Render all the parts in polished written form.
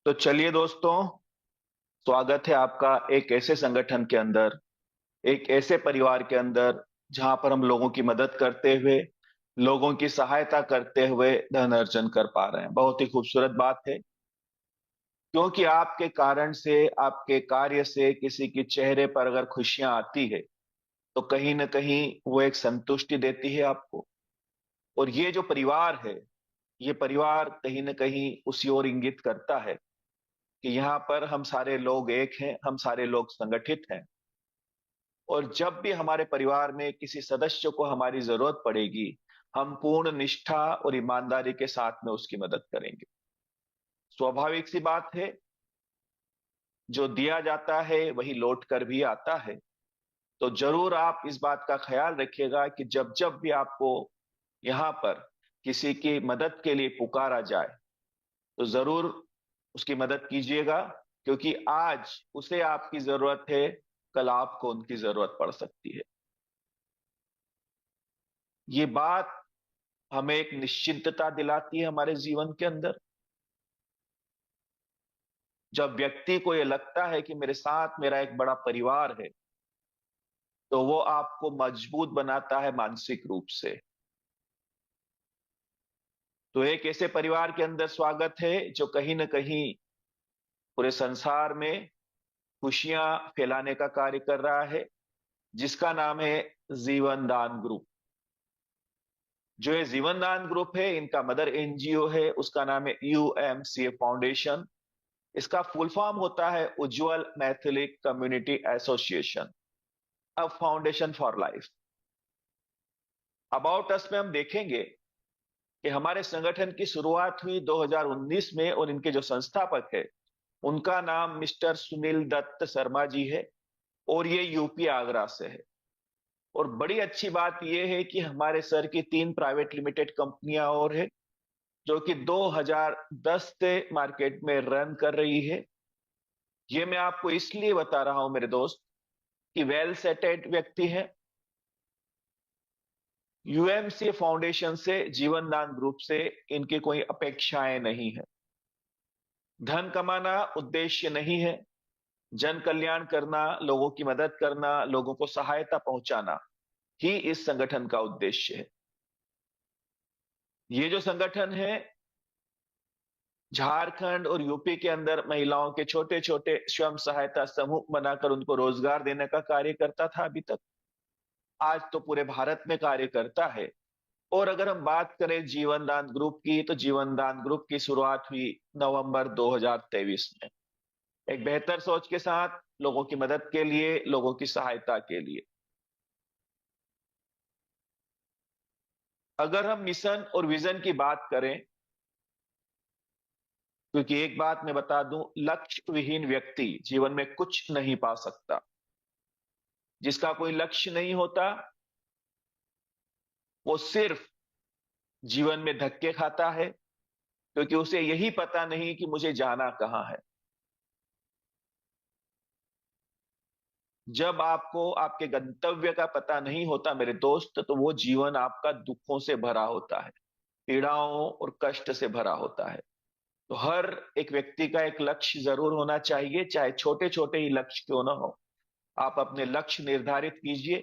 तो चलिए दोस्तों, स्वागत है आपका एक ऐसे संगठन के अंदर, एक ऐसे परिवार के अंदर जहां पर हम लोगों की मदद करते हुए, लोगों की सहायता करते हुए धन अर्जन कर पा रहे हैं। बहुत ही खूबसूरत बात है, क्योंकि आपके कारण से, आपके कार्य से किसी के चेहरे पर अगर खुशियां आती है तो कहीं ना कहीं वो एक संतुष्टि देती है आपको। और ये जो परिवार है, ये परिवार कहीं ना कहीं उसी ओर इंगित करता है कि यहाँ पर हम सारे लोग एक हैं, हम सारे लोग संगठित हैं। और जब भी हमारे परिवार में किसी सदस्य को हमारी जरूरत पड़ेगी, हम पूर्ण निष्ठा और ईमानदारी के साथ में उसकी मदद करेंगे। स्वाभाविक सी बात है, जो दिया जाता है वही लौट कर भी आता है। तो जरूर आप इस बात का ख्याल रखिएगा कि जब जब भी आपको यहाँ पर किसी की मदद के लिए पुकारा जाए, तो जरूर उसकी मदद कीजिएगा, क्योंकि आज उसे आपकी जरूरत है, कल आपको उनकी जरूरत पड़ सकती है। ये बात हमें एक निश्चिंतता दिलाती है हमारे जीवन के अंदर। जब व्यक्ति को ये लगता है कि मेरे साथ मेरा एक बड़ा परिवार है, तो वो आपको मजबूत बनाता है मानसिक रूप से। तो एक ऐसे परिवार के अंदर स्वागत है जो कहीं ना कहीं पूरे संसार में खुशियां फैलाने का कार्य कर रहा है, जिसका नाम है जीवन दान ग्रुप। जो ये जीवन दान ग्रुप है, इनका मदर एनजीओ है, उसका नाम है यूएमसीए फाउंडेशन। इसका फुल फॉर्म होता है Ujjwal Maithili community association, a foundation for life. About us में हम देखेंगे कि हमारे संगठन की शुरुआत हुई 2019 में, और इनके जो संस्थापक है उनका नाम मिस्टर सुनील दत्त शर्मा जी है, और ये यूपी आगरा से है। और बड़ी अच्छी बात यह है कि हमारे सर की 3 प्राइवेट लिमिटेड कंपनियां और है, जो कि 2010 से मार्केट में रन कर रही है। ये मैं आपको इसलिए बता रहा हूं मेरे दोस्त, कि वेल सेटेड व्यक्ति है। यूएमसी फाउंडेशन से, जीवन दान ग्रुप से इनकी कोई अपेक्षाएं नहीं है। धन कमाना उद्देश्य नहीं है। जन कल्याण करना, लोगों की मदद करना, लोगों को सहायता पहुंचाना ही इस संगठन का उद्देश्य है। ये जो संगठन है, झारखंड और यूपी के अंदर महिलाओं के छोटे छोटे स्वयं सहायता समूह बनाकर उनको रोजगार देने का कार्य करता था अभी तक। आज तो पूरे भारत में कार्य करता है। और अगर हम बात करें जीवन दान ग्रुप की, तो जीवन दान ग्रुप की शुरुआत हुई नवंबर 2023 में, एक बेहतर सोच के साथ, लोगों की मदद के लिए, लोगों की सहायता के लिए। अगर हम मिशन और विजन की बात करें, क्योंकि एक बात मैं बता दूं, लक्ष्य विहीन व्यक्ति जीवन में कुछ नहीं पा सकता। जिसका कोई लक्ष्य नहीं होता, वो सिर्फ जीवन में धक्के खाता है, क्योंकि उसे यही पता नहीं कि मुझे जाना कहां है। जब आपको आपके गंतव्य का पता नहीं होता मेरे दोस्त, तो वो जीवन आपका दुखों से भरा होता है, पीड़ाओं और कष्ट से भरा होता है। तो हर एक व्यक्ति का एक लक्ष्य जरूर होना चाहिए, चाहे छोटे छोटे ही लक्ष्य क्यों ना हो। आप अपने लक्ष्य निर्धारित कीजिए,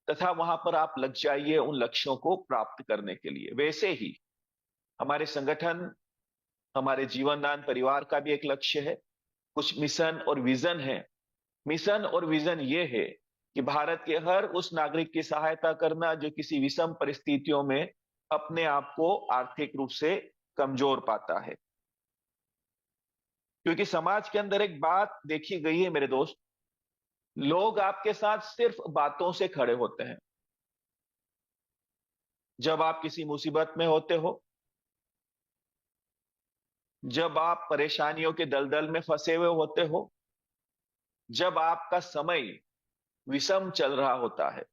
तथा वहां पर आप लग जाइए उन लक्ष्यों को प्राप्त करने के लिए। वैसे ही हमारे संगठन, हमारे जीवनदान परिवार का भी एक लक्ष्य है, कुछ मिशन और विजन है। मिशन और विजन ये है कि भारत के हर उस नागरिक की सहायता करना जो किसी विषम परिस्थितियों में अपने आप को आर्थिक रूप से कमजोर पाता है। क्योंकि समाज के अंदर एक बात देखी गई है मेरे दोस्त, लोग आपके साथ सिर्फ बातों से खड़े होते हैं। जब आप किसी मुसीबत में होते हो, जब आप परेशानियों के दलदल में फंसे हुए होते हो, जब आपका समय विषम चल रहा होता है,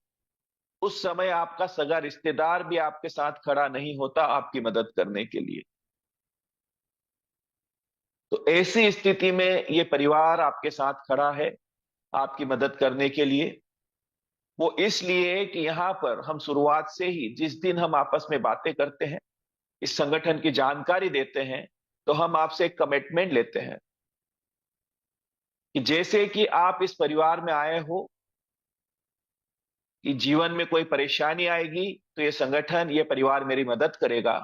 उस समय आपका सगा रिश्तेदार भी आपके साथ खड़ा नहीं होता आपकी मदद करने के लिए। तो ऐसी स्थिति में ये परिवार आपके साथ खड़ा है आपकी मदद करने के लिए। वो इसलिए कि यहां पर हम शुरुआत से ही, जिस दिन हम आपस में बातें करते हैं, इस संगठन की जानकारी देते हैं, तो हम आपसे एक कमिटमेंट लेते हैं कि जैसे कि आप इस परिवार में आए हो, कि जीवन में कोई परेशानी आएगी तो ये संगठन, ये परिवार मेरी मदद करेगा,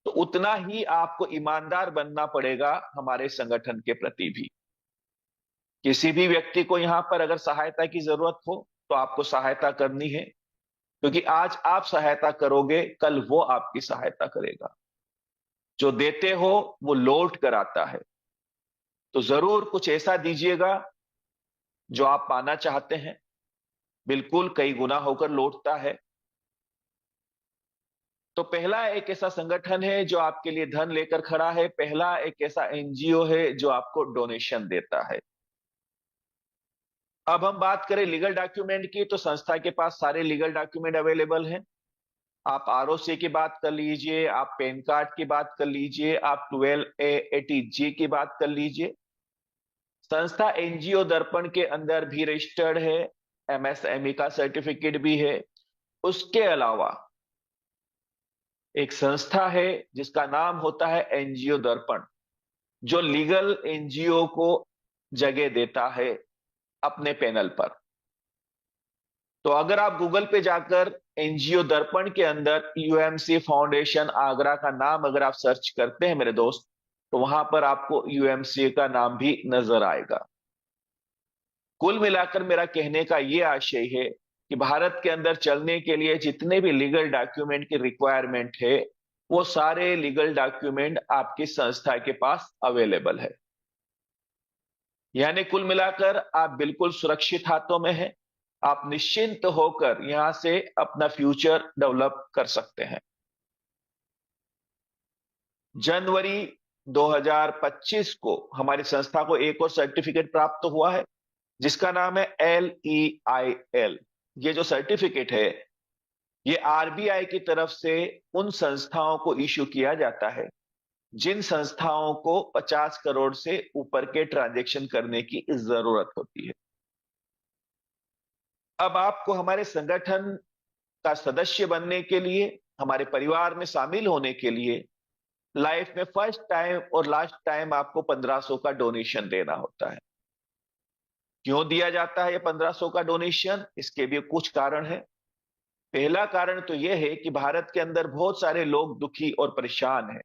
तो उतना ही आपको ईमानदार बनना पड़ेगा हमारे संगठन के प्रति भी। किसी भी व्यक्ति को यहां पर अगर सहायता की जरूरत हो तो आपको सहायता करनी है, क्योंकि आज आप सहायता करोगे, कल वो आपकी सहायता करेगा। जो देते हो वो लौट कर आता है। तो जरूर कुछ ऐसा दीजिएगा जो आप पाना चाहते हैं, बिल्कुल कई गुना होकर लौटता है। तो पहला एक ऐसा संगठन है जो आपके लिए धन लेकर खड़ा है, पहला एक ऐसा एनजीओ है जो आपको डोनेशन देता है। अब हम बात करें लीगल डॉक्यूमेंट की, तो संस्था के पास सारे लीगल डॉक्यूमेंट अवेलेबल हैं। आप आरओसी की बात कर लीजिए, आप पैन कार्ड की बात कर लीजिए, आप 12A80G की बात कर लीजिए। संस्था एनजीओ दर्पण के अंदर भी रजिस्टर्ड है, एमएसएमई का सर्टिफिकेट भी है। उसके अलावा एक संस्था है जिसका नाम होता है एनजीओ दर्पण, जो लीगल एनजीओ को जगह देता है अपने पैनल पर। तो अगर आप गूगल पे जाकर एनजीओ दर्पण के अंदर यूएमसी फाउंडेशन आगरा का नाम अगर आप सर्च करते हैं मेरे दोस्त, तो वहां पर आपको यूएमसी का नाम भी नजर आएगा। कुल मिलाकर मेरा कहने का यह आशय है कि भारत के अंदर चलने के लिए जितने भी लीगल डॉक्यूमेंट की रिक्वायरमेंट है, वो सारे लीगल डॉक्यूमेंट आपकी संस्था के पास अवेलेबल है। यानी कुल मिलाकर आप बिल्कुल सुरक्षित हाथों में हैं। आप निश्चिंत होकर यहां से अपना फ्यूचर डेवलप कर सकते हैं। जनवरी 2025 को हमारी संस्था को एक और सर्टिफिकेट प्राप्त हुआ है जिसका नाम है LEIL। ये जो सर्टिफिकेट है ये आरबीआई की तरफ से उन संस्थाओं को इशू किया जाता है जिन संस्थाओं को 50 करोड़ से ऊपर के ट्रांजैक्शन करने की जरूरत होती है। अब आपको हमारे संगठन का सदस्य बनने के लिए, हमारे परिवार में शामिल होने के लिए लाइफ में फर्स्ट टाइम और लास्ट टाइम आपको 1500 का डोनेशन देना होता है। क्यों दिया जाता है ये 1500 का डोनेशन? इसके भी कुछ कारण है। पहला कारण तो यह है कि भारत के अंदर बहुत सारे लोग दुखी और परेशान हैं।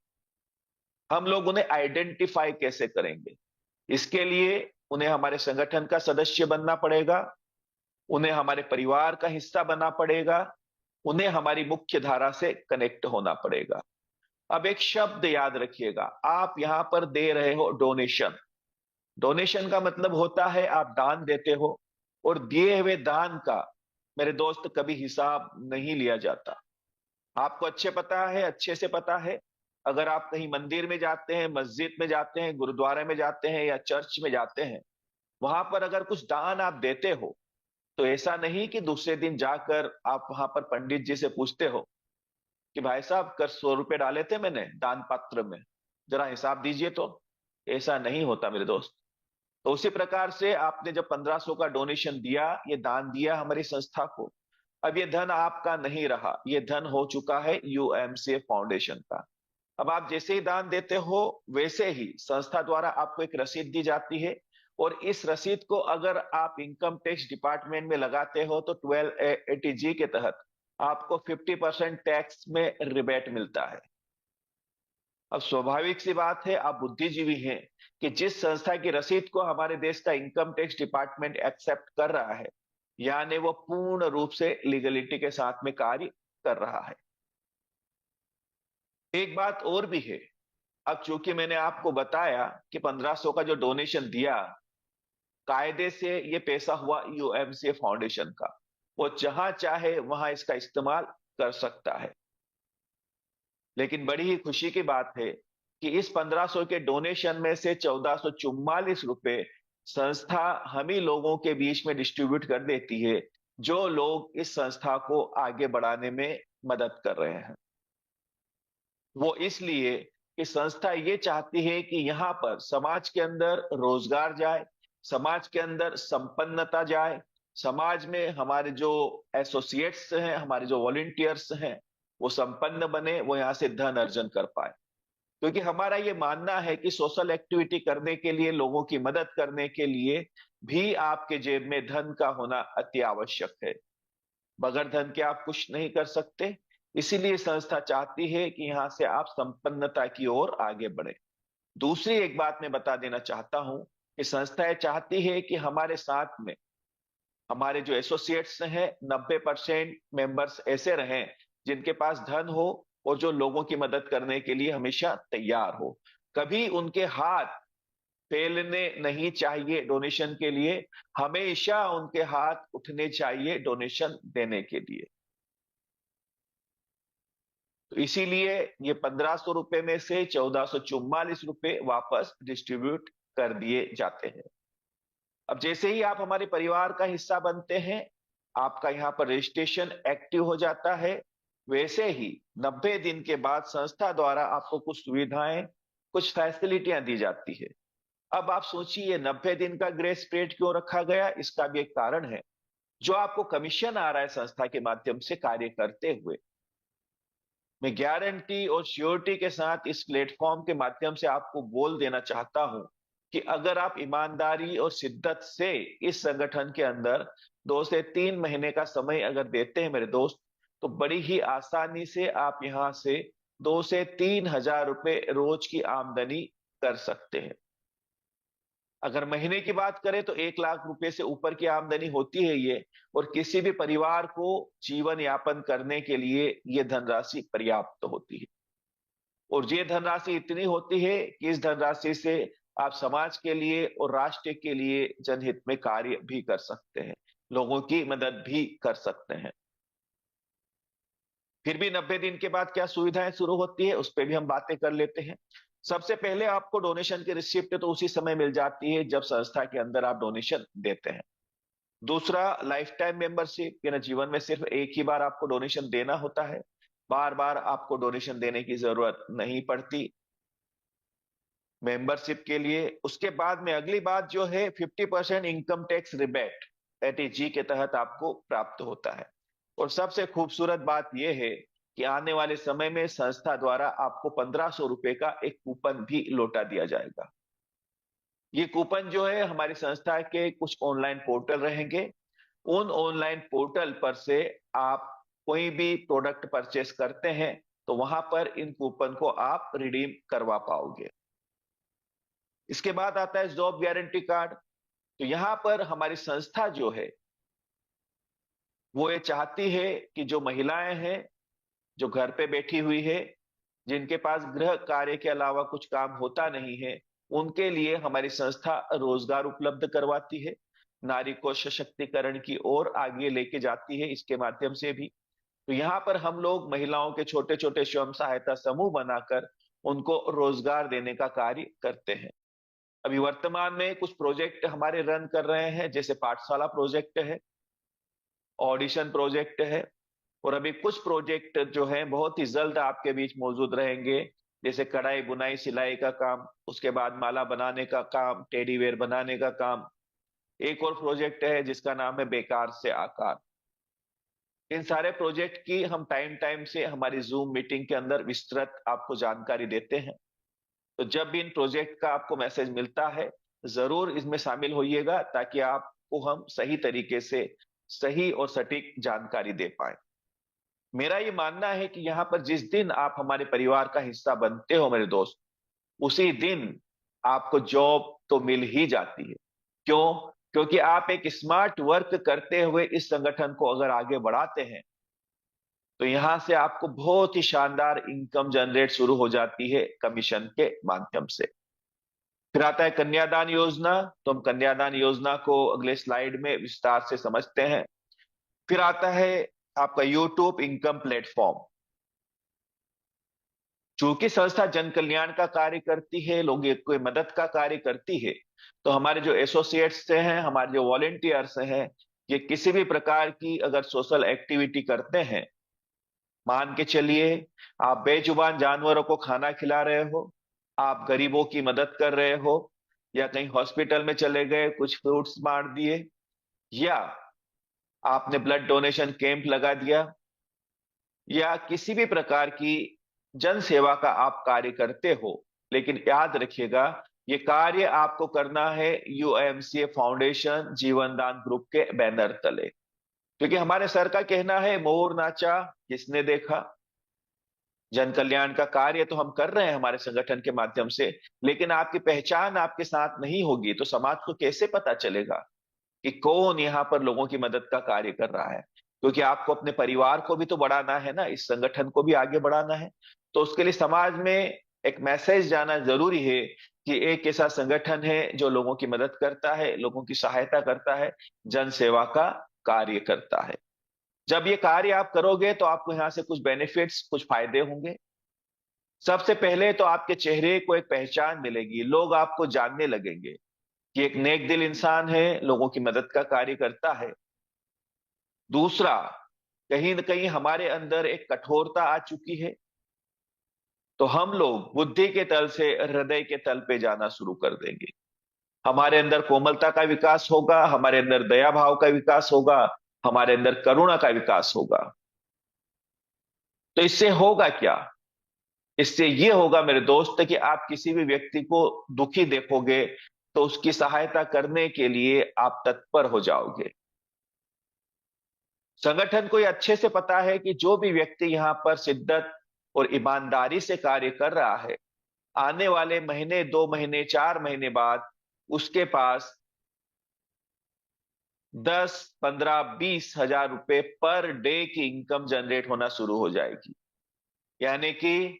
हम लोग उन्हें आइडेंटिफाई कैसे करेंगे? इसके लिए उन्हें हमारे संगठन का सदस्य बनना पड़ेगा, उन्हें हमारे परिवार का हिस्सा बनना पड़ेगा, उन्हें हमारी मुख्य धारा से कनेक्ट होना पड़ेगा। अब एक शब्द याद रखिएगा, आप यहां पर दे रहे हो डोनेशन। डोनेशन का मतलब होता है आप दान देते हो, और दिए हुए दान का मेरे दोस्त कभी हिसाब नहीं लिया जाता। आपको अच्छे से पता है, अगर आप कहीं मंदिर में जाते हैं, मस्जिद में जाते हैं, गुरुद्वारे में जाते हैं या चर्च में जाते हैं, वहां पर अगर कुछ दान आप देते हो तो ऐसा नहीं कि दूसरे दिन जाकर आप वहां पर पंडित जी से पूछते हो कि भाई साहब कर 100 रुपए डाले थे मैंने दान पात्र में, जरा हिसाब दीजिए। तो ऐसा नहीं होता मेरे दोस्त। तो उसी प्रकार से आपने जब 1500 का डोनेशन दिया, ये दान दिया हमारी संस्था को, अब ये धन आपका नहीं रहा, ये धन हो चुका है यूएमसीए फाउंडेशन का। अब आप जैसे ही दान देते हो वैसे ही संस्था द्वारा आपको एक रसीद दी जाती है, और इस रसीद को अगर आप इनकम टैक्स डिपार्टमेंट में लगाते हो तो 1280G के तहत आपको 50% टैक्स में रिबेट मिलता है। अब स्वाभाविक सी बात है, आप बुद्धिजीवी हैं, कि जिस संस्था की रसीद को हमारे देश का इनकम टैक्स डिपार्टमेंट एक्सेप्ट कर रहा है, यानी वो पूर्ण रूप से लीगलिटी के साथ में कार्य कर रहा है। एक बात और भी है, अब चूंकि मैंने आपको बताया कि 1500 का जो डोनेशन दिया, कायदे से ये पैसा हुआ यूएमसीए फाउंडेशन का, वो जहां चाहे वहां इसका इस्तेमाल कर सकता है। लेकिन बड़ी ही खुशी की बात है कि इस 1500 के डोनेशन में से 1444 रुपए संस्था हम ही लोगों के बीच में डिस्ट्रीब्यूट कर देती है, जो लोग इस संस्था को आगे बढ़ाने में मदद कर रहे हैं। वो इसलिए कि संस्था ये चाहती है कि यहां पर समाज के अंदर रोजगार जाए, समाज के अंदर संपन्नता जाए, समाज में हमारे जो एसोसिएट्स हैं, हमारे जो वॉलंटियर्स हैं, वो संपन्न बने, वो यहां से धन अर्जन कर पाए। क्योंकि हमारा ये मानना है कि सोशल एक्टिविटी करने के लिए, लोगों की मदद करने के लिए भी आपके जेब में धन का होना अति आवश्यक है। बगैर धन के आप कुछ नहीं कर सकते। इसीलिए संस्था चाहती है कि यहां से आप संपन्नता की ओर आगे बढ़े। दूसरी एक बात मैं बता देना चाहता हूं कि संस्थाएं चाहती है कि हमारे साथ में हमारे जो एसोसिएट्स हैं, 90% मेंबर्स ऐसे रहें जिनके पास धन हो और जो लोगों की मदद करने के लिए हमेशा तैयार हो। कभी उनके हाथ फैलने नहीं चाहिए डोनेशन के लिए, हमेशा उनके हाथ उठने चाहिए डोनेशन देने के लिए। तो इसीलिए ये 1500 रुपए में से 1444 रुपए वापस डिस्ट्रीब्यूट कर दिए जाते हैं। अब जैसे ही आप हमारे परिवार का हिस्सा बनते हैं, आपका यहाँ पर रजिस्ट्रेशन एक्टिव हो जाता है। वैसे ही 90 दिन के बाद संस्था द्वारा आपको कुछ सुविधाएं, कुछ फैसिलिटियां दी जाती है। अब आप सोचिए 90 दिन का ग्रेस पीरियड क्यों रखा गया? इसका भी एक कारण है। जो आपको कमीशन आ रहा है संस्था के माध्यम से कार्य करते हुए, मैं गारंटी और श्योरिटी के साथ इस प्लेटफॉर्म के माध्यम से आपको बोल देना चाहता हूं कि अगर आप ईमानदारी और शिद्दत से इस संगठन के अंदर 2 से 3 महीने का समय अगर देते हैं मेरे दोस्त, तो बड़ी ही आसानी से आप यहां से 2 से 3 हजार रुपए रोज की आमदनी कर सकते हैं। अगर महीने की बात करें तो 1 लाख रुपए से ऊपर की आमदनी होती है ये, और किसी भी परिवार को जीवन यापन करने के लिए ये धनराशि पर्याप्त होती है। और ये धनराशि इतनी होती है कि इस धनराशि से आप समाज के लिए और राष्ट्र के लिए जनहित में कार्य भी कर सकते हैं, लोगों की मदद भी कर सकते हैं। फिर भी 90 दिन के बाद क्या सुविधाएं शुरू होती है, उस पर भी हम बातें कर लेते हैं। सबसे पहले आपको डोनेशन की रिसिप्ट तो उसी समय मिल जाती है जब संस्था के अंदर आप डोनेशन देते हैं। दूसरा, लाइफ टाइम मेंबरशिप, यानी जीवन में सिर्फ एक ही बार आपको डोनेशन देना होता है, बार बार आपको डोनेशन देने की जरूरत नहीं पड़ती मेंबरशिप के लिए। उसके बाद में अगली बात जो है, 50% इनकम टैक्स रिबेट एटीजी के तहत आपको प्राप्त होता है। और सबसे खूबसूरत बात यह है कि आने वाले समय में संस्था द्वारा आपको 1500 रुपए का एक कूपन भी लौटा दिया जाएगा। ये कूपन जो है, हमारी संस्था के कुछ ऑनलाइन पोर्टल रहेंगे। उन ऑनलाइन पोर्टल पर से आप कोई भी प्रोडक्ट परचेस करते हैं तो वहां पर इन कूपन को आप रिडीम करवा पाओगे। इसके बाद आता है जॉब गारंटी कार्ड। तो यहां पर हमारी संस्था जो है वो ये चाहती है कि जो महिलाएं हैं, जो घर पे बैठी हुई है, जिनके पास गृह कार्य के अलावा कुछ काम होता नहीं है, उनके लिए हमारी संस्था रोजगार उपलब्ध करवाती है, नारी को सशक्तिकरण की ओर आगे लेके जाती है इसके माध्यम से भी। तो यहाँ पर हम लोग महिलाओं के छोटे छोटे स्वयं सहायता समूह बनाकर उनको रोजगार देने का कार्य करते हैं। अभी वर्तमान में कुछ प्रोजेक्ट हमारे रन कर रहे हैं, जैसे पाठशाला प्रोजेक्ट है, ऑडिशन प्रोजेक्ट है, और अभी कुछ प्रोजेक्ट जो है बहुत ही जल्द आपके बीच मौजूद रहेंगे, जैसे कढ़ाई बुनाई सिलाई का काम, उसके बाद माला बनाने का काम, टेडी वेयर बनाने का काम। एक और प्रोजेक्ट है जिसका नाम है बेकार से आकार। इन सारे प्रोजेक्ट की हम टाइम टाइम से हमारी जूम मीटिंग के अंदर विस्तृत आपको जानकारी देते हैं। तो जब भी इन प्रोजेक्ट का आपको मैसेज मिलता है, जरूर इसमें शामिल होइएगा ताकि आपको हम सही तरीके से सही और सटीक जानकारी दे पाए। मेरा ये मानना है कि यहाँ पर जिस दिन आप हमारे परिवार का हिस्सा बनते हो मेरे दोस्त, उसी दिन आपको जॉब तो मिल ही जाती है। क्यों? क्योंकि आप एक स्मार्ट वर्क करते हुए इस संगठन को अगर आगे बढ़ाते हैं, तो यहां से आपको बहुत ही शानदार इनकम जनरेट शुरू हो जाती है कमीशन के माध्यम से। फिर आता है कन्यादान योजना। तो हम कन्यादान योजना को अगले स्लाइड में विस्तार से समझते हैं। फिर आता है आपका यूट्यूब इनकम प्लेटफॉर्म। चूंकि संस्था जन कल्याण का कार्य करती है, लोगों की मदद का कार्य करती है, तो हमारे जो एसोसिएट्स हैं, हमारे जो वॉलेंटियर्स हैं, ये किसी भी प्रकार की अगर सोशल एक्टिविटी करते हैं, मान के चलिए आप बेजुबान जानवरों को खाना खिला रहे हो, आप गरीबों की मदद कर रहे हो, या कहीं हॉस्पिटल में चले गए कुछ फ्रूट्स बांट दिए, या आपने ब्लड डोनेशन कैंप लगा दिया, या किसी भी प्रकार की जन सेवा का आप कार्य करते हो, लेकिन याद रखिएगा ये कार्य आपको करना है यूएमसीए फाउंडेशन जीवन दान ग्रुप के बैनर तले। क्योंकि हमारे सर का कहना है मोर नाचा किसने देखा। जन कल्याण का कार्य तो हम कर रहे हैं हमारे संगठन के माध्यम से, लेकिन आपकी पहचान आपके साथ नहीं होगी तो समाज को कैसे पता चलेगा कि कौन यहाँ पर लोगों की मदद का कार्य कर रहा है। क्योंकि आपको अपने परिवार को भी तो बढ़ाना है ना, इस संगठन को भी आगे बढ़ाना है। तो उसके लिए समाज में एक मैसेज जाना जरूरी है कि एक ऐसा संगठन है जो लोगों की मदद करता है, लोगों की सहायता करता है, जन सेवा का कार्य करता है। जब ये कार्य आप करोगे तो आपको यहाँ से कुछ बेनिफिट्स, कुछ फायदे होंगे। सबसे पहले तो आपके चेहरे को एक पहचान मिलेगी, लोग आपको जानने लगेंगे कि एक नेक दिल इंसान है, लोगों की मदद का कार्य करता है। दूसरा, कहीं न कहीं हमारे अंदर एक कठोरता आ चुकी है, तो हम लोग बुद्धि के तल से हृदय के तल पे जाना शुरू कर देंगे। हमारे अंदर कोमलता का विकास होगा, हमारे अंदर दया भाव का विकास होगा, हमारे अंदर करुणा का विकास होगा। तो इससे होगा क्या? इससे ये होगा मेरे दोस्त कि आप किसी भी व्यक्ति को दुखी देखोगे तो उसकी सहायता करने के लिए आप तत्पर हो जाओगे। संगठन को ये अच्छे से पता है कि जो भी व्यक्ति यहाँ पर शिद्दत और ईमानदारी से कार्य कर रहा है, आने वाले महीने, 2 महीने, 4 महीने बाद उसके पास 10, 15, 20 हजार रुपए पर डे की इनकम जनरेट होना शुरू हो जाएगी। यानी कि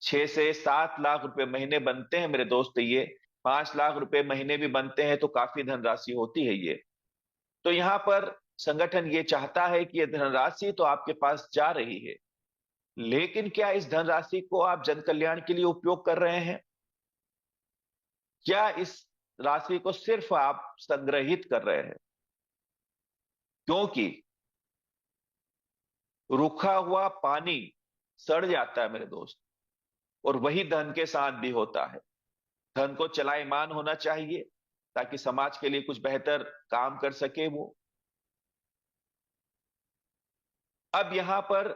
6 से 7 लाख रुपए महीने बनते हैं मेरे दोस्त, ये 5 लाख रुपए महीने भी बनते हैं तो काफी धनराशि होती है ये। तो यहाँ पर संगठन ये चाहता है कि ये धनराशि तो आपके पास जा रही है, लेकिन क्या इस धनराशि को आप जन कल्याण के लिए उपयोग कर रहे हैं? क्या इस राशि को सिर्फ आप संग्रहित कर रहे हैं? क्योंकि रुखा हुआ पानी सड़ जाता है मेरे दोस्त, और वही धन के साथ भी होता है। धन को चलायमान होना चाहिए ताकि समाज के लिए कुछ बेहतर काम कर सके वो। अब यहां पर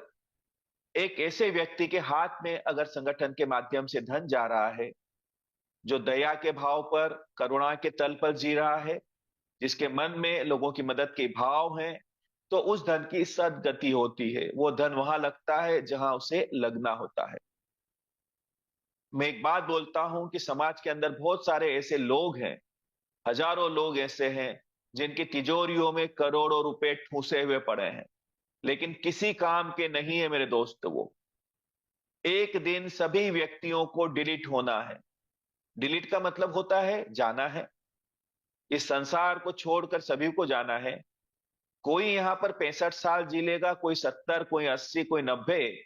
एक ऐसे व्यक्ति के हाथ में अगर संगठन के माध्यम से धन जा रहा है, जो दया के भाव पर, करुणा के तल पर जी रहा है, जिसके मन में लोगों की मदद के भाव हैं, तो उस धन की सदगति होती है। वो धन वहां लगता है जहां उसे लगना होता है। मैं एक बात बोलता हूं कि समाज के अंदर बहुत सारे ऐसे लोग हैं, हजारों लोग ऐसे हैं जिनकी तिजोरियों में करोड़ों रुपए ठूसे हुए पड़े हैं, लेकिन किसी काम के नहीं है मेरे दोस्त वो। एक दिन सभी व्यक्तियों को डिलीट होना है। डिलीट का मतलब होता है जाना है, इस संसार को छोड़कर सभी को जाना है। कोई यहां पर 65 साल जी लेगा, कोई 70, कोई 80, कोई 90।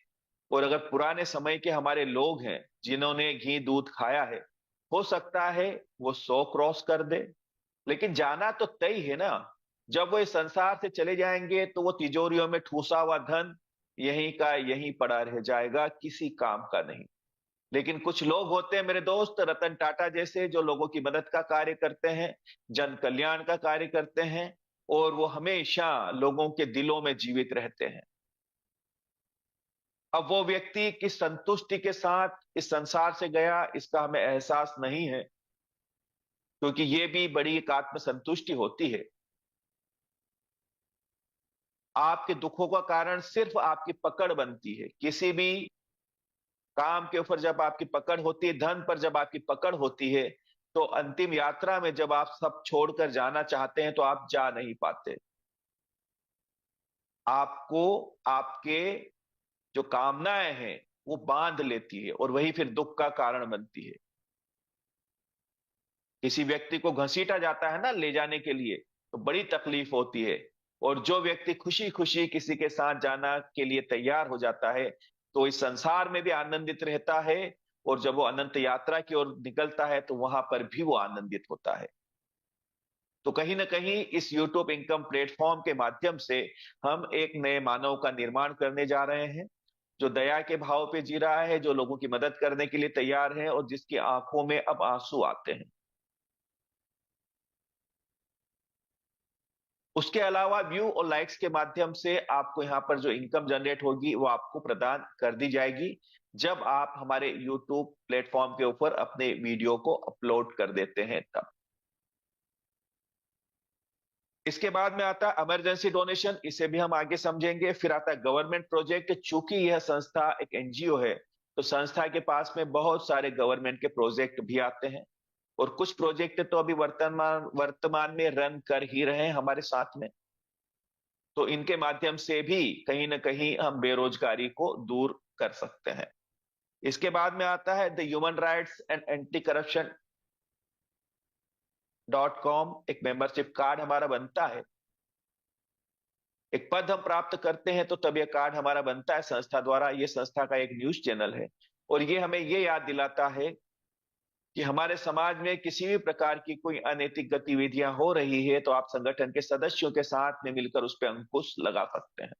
और अगर पुराने समय के हमारे लोग हैं जिन्होंने घी दूध खाया है, हो सकता है वो 100 क्रॉस कर दे, लेकिन जाना तो तय है ना। जब वो इस संसार से चले जाएंगे तो वो तिजोरियों में ठूसा हुआ धन यहीं का यहीं पड़ा रह जाएगा, किसी काम का नहीं। लेकिन कुछ लोग होते हैं मेरे दोस्त, रतन टाटा जैसे, जो लोगों की मदद का कार्य करते हैं, जन कल्याण का कार्य करते हैं, और वो हमेशा लोगों के दिलों में जीवित रहते हैं। अब वो व्यक्ति किस संतुष्टि के साथ इस संसार से गया, इसका हमें एहसास नहीं है, क्योंकि ये भी बड़ी एक आत्म संतुष्टि होती है। आपके दुखों का कारण सिर्फ आपकी पकड़ बनती है। किसी भी काम के ऊपर जब आपकी पकड़ होती है, धन पर जब आपकी पकड़ होती है, तो अंतिम यात्रा में जब आप सब छोड़कर जाना चाहते हैं तो आप जा नहीं पाते। आपको आपके जो कामनाएं हैं वो बांध लेती है, और वही फिर दुख का कारण बनती है। किसी व्यक्ति को घसीटा जाता है ना ले जाने के लिए, तो बड़ी तकलीफ होती है। और जो व्यक्ति खुशी खुशी किसी के साथ जाना के लिए तैयार हो जाता है, तो इस संसार में भी आनंदित रहता है, और जब वो अनंत यात्रा की ओर निकलता है तो वहां पर भी वो आनंदित होता है। तो कहीं ना कहीं इस यूट्यूब इनकम प्लेटफॉर्म के माध्यम से हम एक नए मानव का निर्माण करने जा रहे हैं, जो दया के भाव पे जी रहा है, जो लोगों की मदद करने के लिए तैयार है, और जिसकी आंखों में अब आंसू आते हैं। उसके अलावा व्यू और लाइक्स के माध्यम से आपको यहाँ पर जो इनकम जनरेट होगी वो आपको प्रदान कर दी जाएगी। जब आप हमारे YouTube प्लेटफॉर्म के ऊपर अपने वीडियो को अपलोड कर देते हैं तब। इसके बाद में आता है इमरजेंसी डोनेशन, इसे भी हम आगे समझेंगे। फिर आता है गवर्नमेंट प्रोजेक्ट। चूंकि यह संस्था एक एनजीओ है, तो संस्था के पास में बहुत सारे गवर्नमेंट के प्रोजेक्ट भी आते हैं, और कुछ प्रोजेक्ट तो अभी वर्तमान में रन कर ही रहे हैं हमारे साथ में। तो इनके माध्यम से भी कहीं ना कहीं हम बेरोजगारी को दूर कर सकते हैं। इसके बाद में आता है the human rights and anti corruption .com, एक मेंबरशिप कार्ड हमारा बनता है। एक पद हम प्राप्त करते हैं तो तब यह कार्ड हमारा बनता है संस्था द्वारा। यह संस्था का एक न्यूज चैनल है, और ये हमें ये याद दिलाता है कि हमारे समाज में किसी भी प्रकार की कोई अनैतिक गतिविधियां हो रही है तो आप संगठन के सदस्यों के साथ में मिलकर उस पर अंकुश लगा सकते हैं।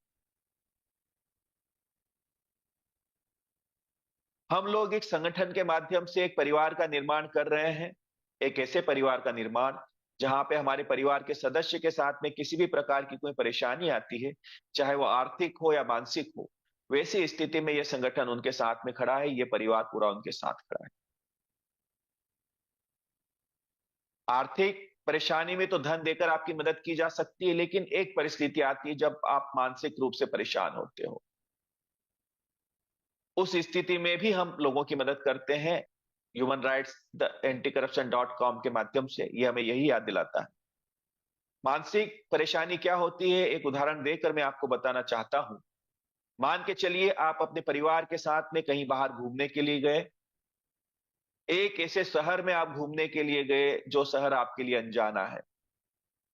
हम लोग एक संगठन के माध्यम से एक परिवार का निर्माण कर रहे हैं। एक ऐसे परिवार का निर्माण जहां पे हमारे परिवार के सदस्य के साथ में किसी भी प्रकार की कोई परेशानी आती है, चाहे वो आर्थिक हो या मानसिक हो, वैसी स्थिति में यह संगठन उनके साथ में खड़ा है, ये परिवार पूरा उनके साथ खड़ा है। आर्थिक परेशानी में तो धन देकर आपकी मदद की जा सकती है, लेकिन एक परिस्थिति आती है जब आप मानसिक रूप से परेशान होते हो। उस स्थिति में भी हम लोगों की मदद करते हैं human rights the anti corruption .com के माध्यम से। ये हमें यही याद दिलाता है। मानसिक परेशानी क्या होती है, एक उदाहरण देकर मैं आपको बताना चाहता हूं। मान के चलिए आप अपने परिवार के साथ में कहीं बाहर घूमने के लिए गए। एक ऐसे शहर में आप घूमने के लिए गए जो शहर आपके लिए अनजाना है।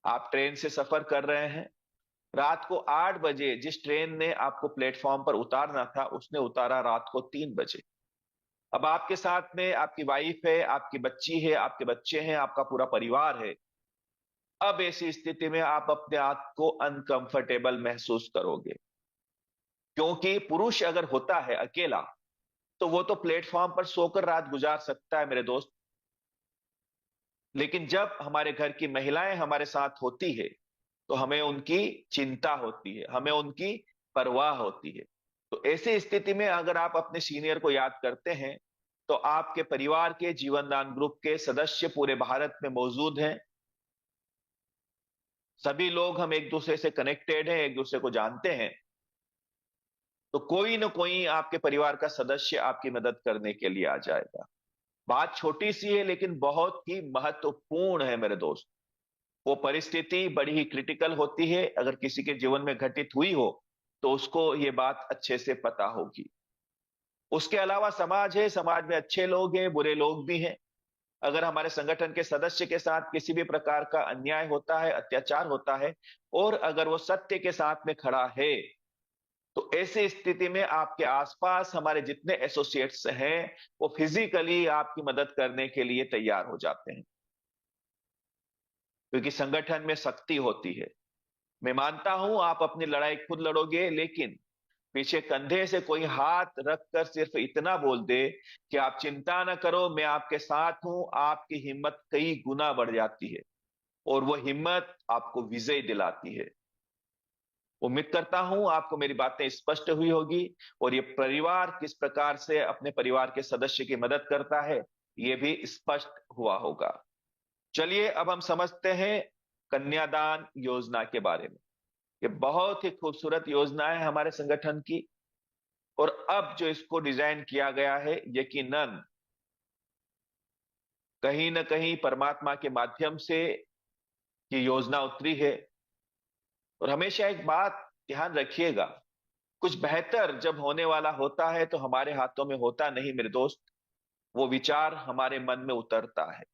आप ट्रेन से सफर कर रहे हैं। रात को 8 बजे जिस ट्रेन ने आपको प्लेटफॉर्म पर उतारना था, उसने उतारा रात को 3 बजे। अब आपके साथ में आपकी वाइफ है, आपकी बच्ची है, आपके बच्चे हैं, आपका पूरा परिवार है। अब ऐसी स्थिति में आप अपने आप को अनकंफर्टेबल महसूस करोगे, क्योंकि पुरुष अगर होता है अकेला तो वो तो प्लेटफॉर्म पर सोकर रात गुजार सकता है मेरे दोस्त। लेकिन जब हमारे घर की महिलाएं हमारे साथ होती है तो हमें उनकी चिंता होती है, हमें उनकी परवाह होती है। तो ऐसी स्थिति में अगर आप अपने सीनियर को याद करते हैं, तो आपके परिवार के जीवनदान ग्रुप के सदस्य पूरे भारत में मौजूद हैं। सभी लोग हम एक दूसरे से कनेक्टेड हैं, एक दूसरे को जानते हैं। तो कोई न कोई आपके परिवार का सदस्य आपकी मदद करने के लिए आ जाएगा। बात छोटी सी है लेकिन बहुत ही महत्वपूर्ण है मेरे दोस्त। वो परिस्थिति बड़ी ही क्रिटिकल होती है, अगर किसी के जीवन में घटित हुई हो तो उसको ये बात अच्छे से पता होगी। उसके अलावा समाज है, समाज में अच्छे लोग हैं, बुरे लोग भी हैं। अगर हमारे संगठन के सदस्य के साथ किसी भी प्रकार का अन्याय होता है, अत्याचार होता है, और अगर वो सत्य के साथ में खड़ा है, तो ऐसी स्थिति में आपके आसपास हमारे जितने एसोसिएट्स हैं वो फिजिकली आपकी मदद करने के लिए तैयार हो जाते हैं, क्योंकि संगठन में शक्ति होती है। मैं मानता हूं आप अपनी लड़ाई खुद लड़ोगे, लेकिन पीछे कंधे से कोई हाथ रखकर सिर्फ इतना बोल दे कि आप चिंता ना करो, मैं आपके साथ हूं, आपकी हिम्मत कई गुना बढ़ जाती है, और वो हिम्मत आपको विजय दिलाती है। उम्मीद करता हूं आपको मेरी बातें स्पष्ट हुई होगी, और ये परिवार किस प्रकार से अपने परिवार के सदस्य की मदद करता है ये भी स्पष्ट हुआ होगा। चलिए अब हम समझते हैं कन्यादान योजना के बारे में। ये बहुत ही खूबसूरत योजना है हमारे संगठन की, और अब जो इसको डिजाइन किया गया है, यकीनन कहीं ना कहीं परमात्मा के माध्यम से ये योजना उतरी है। और हमेशा एक बात ध्यान रखिएगा, कुछ बेहतर जब होने वाला होता है तो हमारे हाथों में होता नहीं मेरे दोस्त। वो विचार हमारे मन में उतरता है,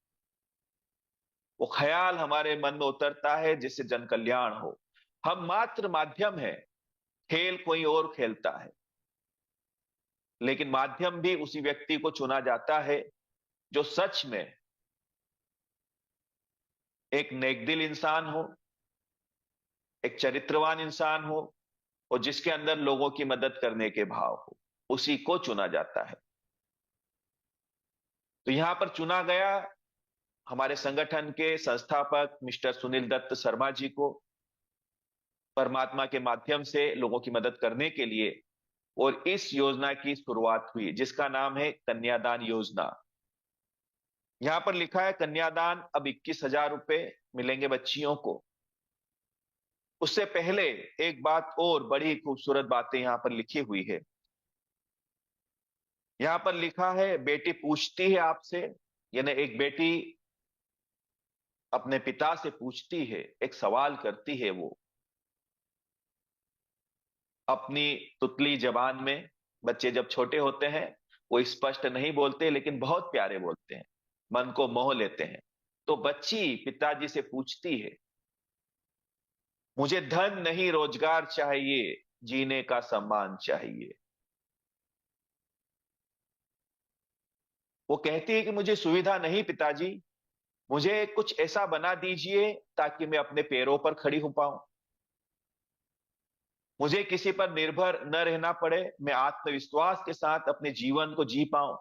वो ख्याल हमारे मन में उतरता है जिससे जन कल्याण हो। हम मात्र माध्यम है, खेल कोई और खेलता है, लेकिन माध्यम भी उसी व्यक्ति को चुना जाता है जो सच में एक नेकदिल इंसान हो, एक चरित्रवान इंसान हो, और जिसके अंदर लोगों की मदद करने के भाव हो, उसी को चुना जाता है। तो यहां पर चुना गया हमारे संगठन के संस्थापक मिस्टर सुनील दत्त शर्मा जी को, परमात्मा के माध्यम से लोगों की मदद करने के लिए। और इस योजना की शुरुआत हुई जिसका नाम है कन्यादान योजना। यहां पर लिखा है कन्यादान अब 21,000 रुपए मिलेंगे बच्चियों को। उससे पहले एक बात और बड़ी खूबसूरत बातें यहां पर लिखी हुई है। यहां पर लिखा है बेटी पूछती है आपसे, यानी एक बेटी अपने पिता से पूछती है, एक सवाल करती है वो अपनी तुतली जबान में। बच्चे जब छोटे होते हैं वो स्पष्ट नहीं बोलते लेकिन बहुत प्यारे बोलते हैं, मन को मोह लेते हैं। तो बच्ची पिताजी से पूछती है, मुझे धन नहीं रोजगार चाहिए, जीने का सम्मान चाहिए। वो कहती है कि मुझे सुविधा नहीं पिताजी, मुझे कुछ ऐसा बना दीजिए ताकि मैं अपने पैरों पर खड़ी हो पाऊं, मुझे किसी पर निर्भर न रहना पड़े, मैं आत्मविश्वास के साथ अपने जीवन को जी पाऊं।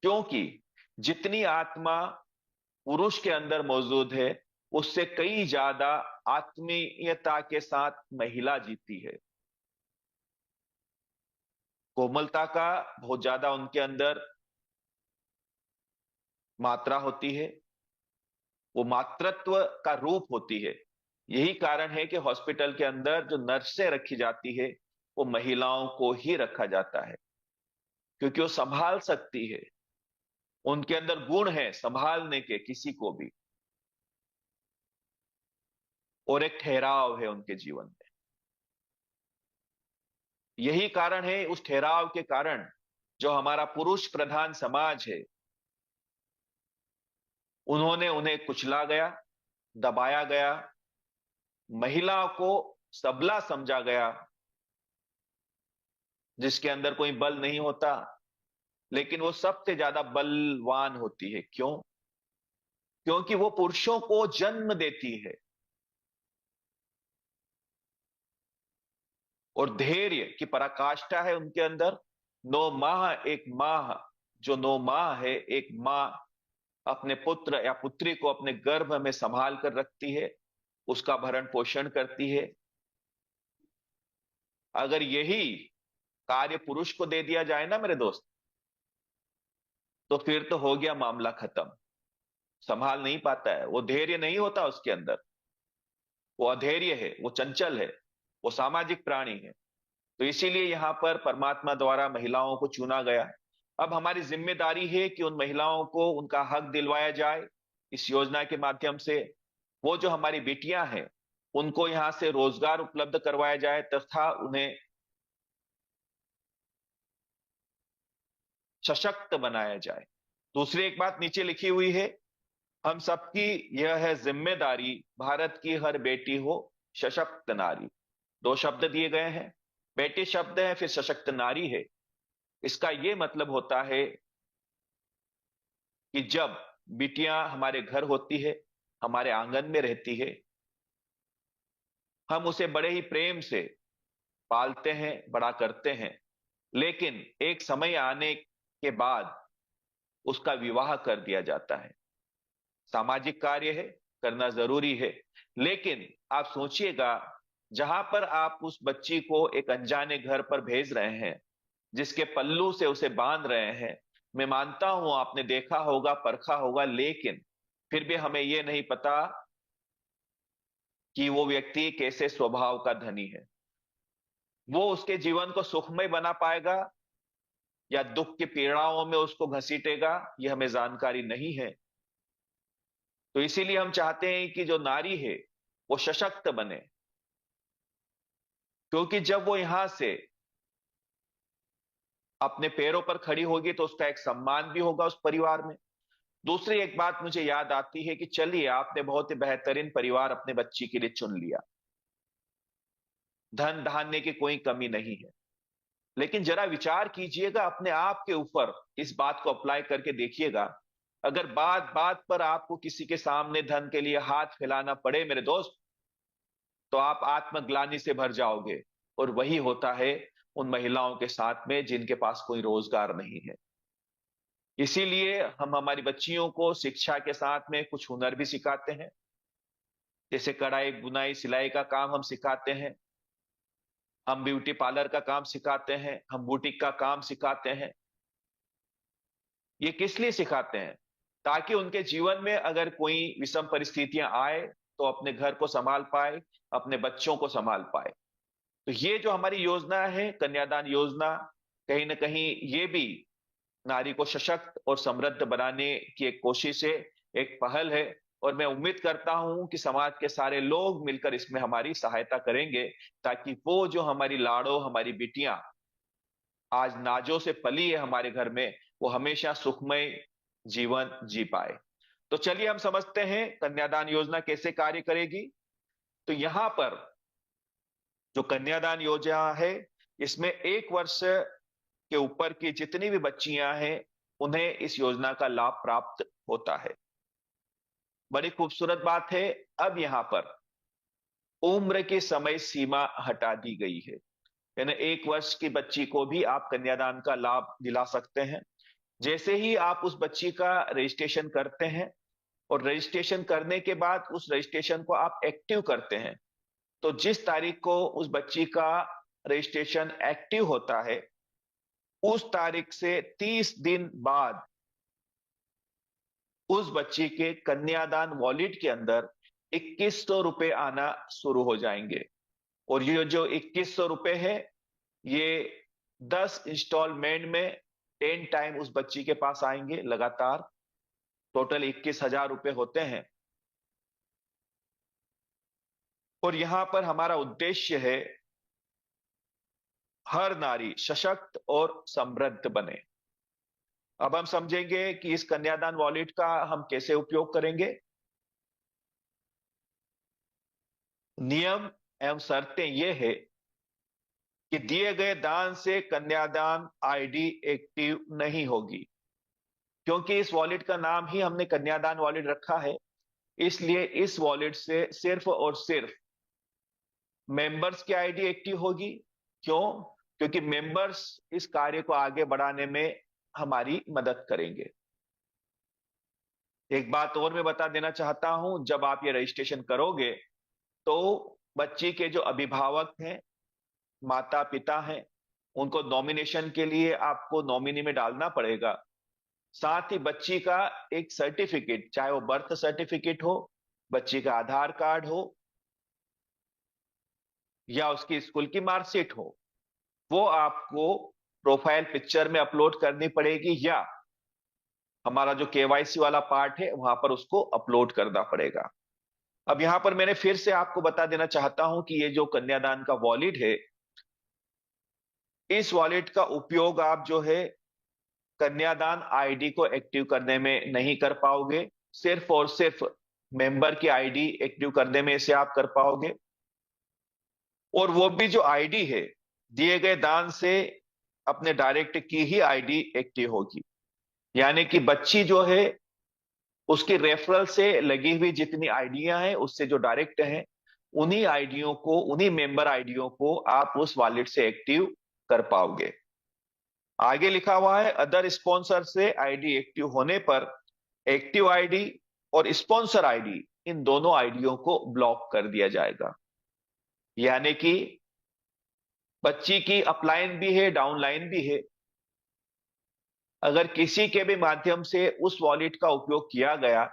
क्योंकि जितनी आत्मा पुरुष के अंदर मौजूद है उससे कई ज्यादा आत्मीयता के साथ महिला जीती है। कोमलता का बहुत ज्यादा उनके अंदर मात्रा होती है, वो मातृत्व का रूप होती है। यही कारण है कि हॉस्पिटल के अंदर जो नर्सें रखी जाती है वो महिलाओं को ही रखा जाता है, क्योंकि वो संभाल सकती है, उनके अंदर गुण है संभालने के किसी को भी, और एक ठहराव है उनके जीवन में। यही कारण है, उस ठहराव के कारण जो हमारा पुरुष प्रधान समाज है उन्होंने उन्हें कुचला गया, दबाया गया, महिला को सबला समझा गया, जिसके अंदर कोई बल नहीं होता लेकिन वो सबसे ज्यादा बलवान होती है। क्यों? क्योंकि वो पुरुषों को जन्म देती है। और धैर्य की पराकाष्ठा है उनके अंदर। 9 माह एक माह, जो 9 माह है एक माँ अपने पुत्र या पुत्री को अपने गर्भ में संभाल कर रखती है, उसका भरण पोषण करती है। अगर यही कार्य पुरुष को दे दिया जाए ना मेरे दोस्त, तो फिर तो हो गया मामला खत्म। संभाल नहीं पाता है, वो धैर्य नहीं होता उसके अंदर, वो अधैर्य है, वो चंचल है, वो सामाजिक प्राणी है। तो इसीलिए यहां पर परमात्मा द्वारा महिलाओं को चुना गया। अब हमारी जिम्मेदारी है कि उन महिलाओं को उनका हक दिलवाया जाए इस योजना के माध्यम से। वो जो हमारी बेटियां हैं उनको यहां से रोजगार उपलब्ध करवाया जाए तथा उन्हें सशक्त बनाया जाए। दूसरी एक बात नीचे लिखी हुई है, हम सबकी यह है जिम्मेदारी, भारत की हर बेटी हो सशक्त नारी। 2 शब्द दिए गए हैं, बेटी शब्द है फिर सशक्त नारी है। इसका यह मतलब होता है कि जब बिटियां हमारे घर होती है, हमारे आंगन में रहती है, हम उसे बड़े ही प्रेम से पालते हैं, बड़ा करते हैं। लेकिन एक समय आने के बाद उसका विवाह कर दिया जाता है। सामाजिक कार्य है, करना जरूरी है, लेकिन आप सोचिएगा, जहां पर आप उस बच्ची को एक अनजाने घर पर भेज रहे हैं, जिसके पल्लू से उसे बांध रहे हैं, मैं मानता हूं आपने देखा होगा, परखा होगा, लेकिन फिर भी हमें यह नहीं पता कि वो व्यक्ति कैसे स्वभाव का धनी है। वो उसके जीवन को सुखमय बना पाएगा या दुख की पीड़ाओं में उसको घसीटेगा, यह हमें जानकारी नहीं है। तो इसीलिए हम चाहते हैं कि जो नारी है वो सशक्त बने, क्योंकि जब वो यहां से अपने पैरों पर खड़ी होगी तो उसका एक सम्मान भी होगा उस परिवार में। दूसरी एक बात मुझे याद आती है कि चलिए आपने बहुत ही बेहतरीन परिवार अपने बच्ची के लिए चुन लिया, धन धान्य की कोई कमी नहीं है, लेकिन जरा विचार कीजिएगा अपने आप के ऊपर, इस बात को अप्लाई करके देखिएगा। अगर बात बात पर आपको किसी के सामने धन के लिए हाथ फैलाना पड़े मेरे दोस्त, तो आप आत्मग्लानि से भर जाओगे। और वही होता है उन महिलाओं के साथ में जिनके पास कोई रोजगार नहीं है। इसीलिए हम हमारी बच्चियों को शिक्षा के साथ में कुछ हुनर भी सिखाते हैं, जैसे कढ़ाई बुनाई सिलाई का काम हम सिखाते हैं। हम ब्यूटी पार्लर का काम सिखाते हैं, हम बुटीक का काम सिखाते हैं। ये किस लिए सिखाते हैं? ताकि उनके जीवन में अगर कोई विषम परिस्थितियां आए तो अपने घर को संभाल पाए, अपने बच्चों को संभाल पाए। तो ये जो हमारी योजना है, कन्यादान योजना, कहीं ना कहीं ये भी नारी को सशक्त और समृद्ध बनाने की एक कोशिश है, एक पहल है। और मैं उम्मीद करता हूं कि समाज के सारे लोग मिलकर इसमें हमारी सहायता करेंगे, ताकि वो जो हमारी लाड़ो, हमारी बिटियां आज नाजों से पली है हमारे घर में, वो हमेशा सुखमय जीवन जी पाए। तो चलिए हम समझते हैं कन्यादान योजना कैसे कार्य करेगी। तो यहां पर जो कन्यादान योजना है, इसमें 1 वर्ष के ऊपर की जितनी भी बच्चियां हैं, उन्हें इस योजना का लाभ प्राप्त होता है। बड़ी खूबसूरत बात है, अब यहां पर उम्र की समय सीमा हटा दी गई है। यानी 1 वर्ष की बच्ची को भी आप कन्यादान का लाभ दिला सकते हैं। जैसे ही आप उस बच्ची का रजिस्ट्रेशन करते हैं और रजिस्ट्रेशन करने के बाद उस रजिस्ट्रेशन को आप एक्टिव करते हैं, तो जिस तारीख को उस बच्ची का रजिस्ट्रेशन एक्टिव होता है, उस तारीख से 30 दिन बाद उस बच्ची के कन्यादान वॉलेट के अंदर 2100 रुपए आना शुरू हो जाएंगे। और ये जो 2100 रुपए है, ये 10 इंस्टॉलमेंट में 10 टाइम उस बच्ची के पास आएंगे लगातार। टोटल 21,000 रुपए होते हैं। और यहां पर हमारा उद्देश्य है हर नारी सशक्त और समृद्ध बने। अब हम समझेंगे कि इस कन्यादान वॉलेट का हम कैसे उपयोग करेंगे। नियम एवं शर्तें ये है कि दिए गए दान से कन्यादान आईडी एक्टिव नहीं होगी। क्योंकि इस वॉलेट का नाम ही हमने कन्यादान वॉलेट रखा है, इसलिए इस वॉलेट से सिर्फ और सिर्फ मेंबर्स की आईडी एक्टिव होगी। क्यों? क्योंकि मेंबर्स इस कार्य को आगे बढ़ाने में हमारी मदद करेंगे। एक बात और मैं बता देना चाहता हूं, जब आप ये रजिस्ट्रेशन करोगे तो बच्ची के जो अभिभावक हैं, माता पिता हैं, उनको नॉमिनेशन के लिए आपको नॉमिनी में डालना पड़ेगा। साथ ही बच्ची का एक सर्टिफिकेट, चाहे वो बर्थ सर्टिफिकेट हो, बच्ची का आधार कार्ड हो, या उसकी स्कूल की मार्कशीट हो, वो आपको प्रोफाइल पिक्चर में अपलोड करनी पड़ेगी, या हमारा जो केवाईसी वाला पार्ट है वहां पर उसको अपलोड करना पड़ेगा। अब यहां पर मैंने फिर से आपको बता देना चाहता हूं कि ये जो कन्यादान का वॉलेट है, इस वॉलेट का उपयोग आप जो है कन्यादान आईडी को एक्टिव करने में नहीं कर पाओगे। सिर्फ और सिर्फ मेंबर की आईडी एक्टिव करने में इसे आप कर पाओगे। और वो भी जो आईडी है, दिए गए दान से अपने डायरेक्ट की ही आईडी एक्टिव होगी। यानी कि बच्ची जो है, उसकी रेफरल से लगी हुई जितनी आईडियां हैं, उससे जो डायरेक्ट हैं, उन्हीं आईडियों को, उन्हीं मेंबर आईडियों को आप उस वॉलेट से एक्टिव कर पाओगे। आगे लिखा हुआ है, अदर स्पॉन्सर से आईडी एक्टिव होने पर एक्टिव आईडी और स्पॉन्सर आईडी, इन दोनों आईडियों को ब्लॉक कर दिया जाएगा। यानी कि बच्ची की अपलाइन भी है, डाउनलाइन भी है। अगर किसी के भी माध्यम से उस वॉलेट का उपयोग किया गया,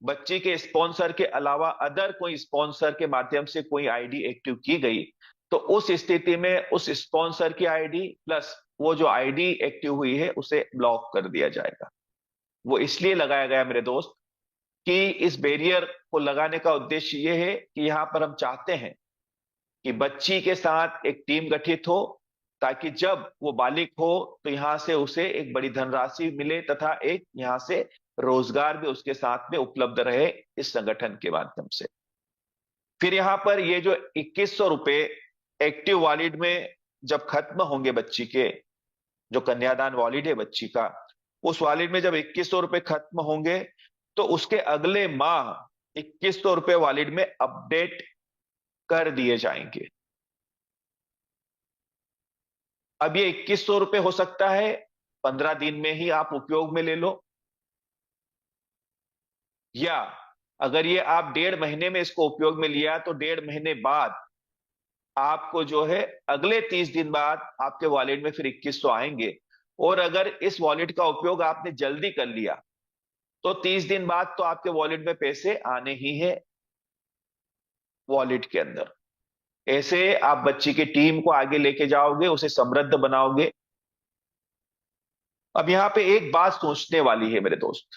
बच्ची के स्पॉन्सर के अलावा अदर कोई स्पॉन्सर के माध्यम से कोई आईडी एक्टिव की गई, तो उस स्थिति में उस स्पॉन्सर की आईडी प्लस वो जो आईडी एक्टिव हुई है, उसे ब्लॉक कर दिया जाएगा। वो इसलिए लगाया गया मेरे दोस्त, कि इस बैरियर को लगाने का उद्देश्य ये है कि यहां पर हम चाहते हैं कि बच्ची के साथ एक टीम गठित हो, ताकि जब वो बालिग हो तो यहां से उसे एक बड़ी धनराशि मिले, तथा एक यहां से रोजगार भी उसके साथ में उपलब्ध रहे इस संगठन के माध्यम से। फिर यहां पर ये जो 2100 रुपए एक्टिव वॉलेट में जब खत्म होंगे, बच्ची के जो कन्यादान वॉलेट है बच्ची का, उस वॉलेट में जब 2100 रुपए खत्म होंगे, तो उसके अगले माह 2100 रुपए वॉलेट में अपडेट कर दिए जाएंगे। अब ये 2100 रुपए हो सकता है 15 दिन में ही आप उपयोग में ले लो, या अगर ये आप 1.5 महीने में इसको उपयोग में लिया तो 1.5 महीने बाद आपको जो है अगले 30 दिन बाद आपके वॉलेट में फिर 2100 आएंगे। और अगर इस वॉलेट का उपयोग आपने जल्दी कर लिया तो 30 दिन बाद तो आपके वॉलेट में पैसे आने ही हैं वॉलेट के अंदर। ऐसे आप बच्ची की टीम को आगे लेके जाओगे, उसे समृद्ध बनाओगे। अब यहां पे एक बात सोचने वाली है मेरे दोस्त,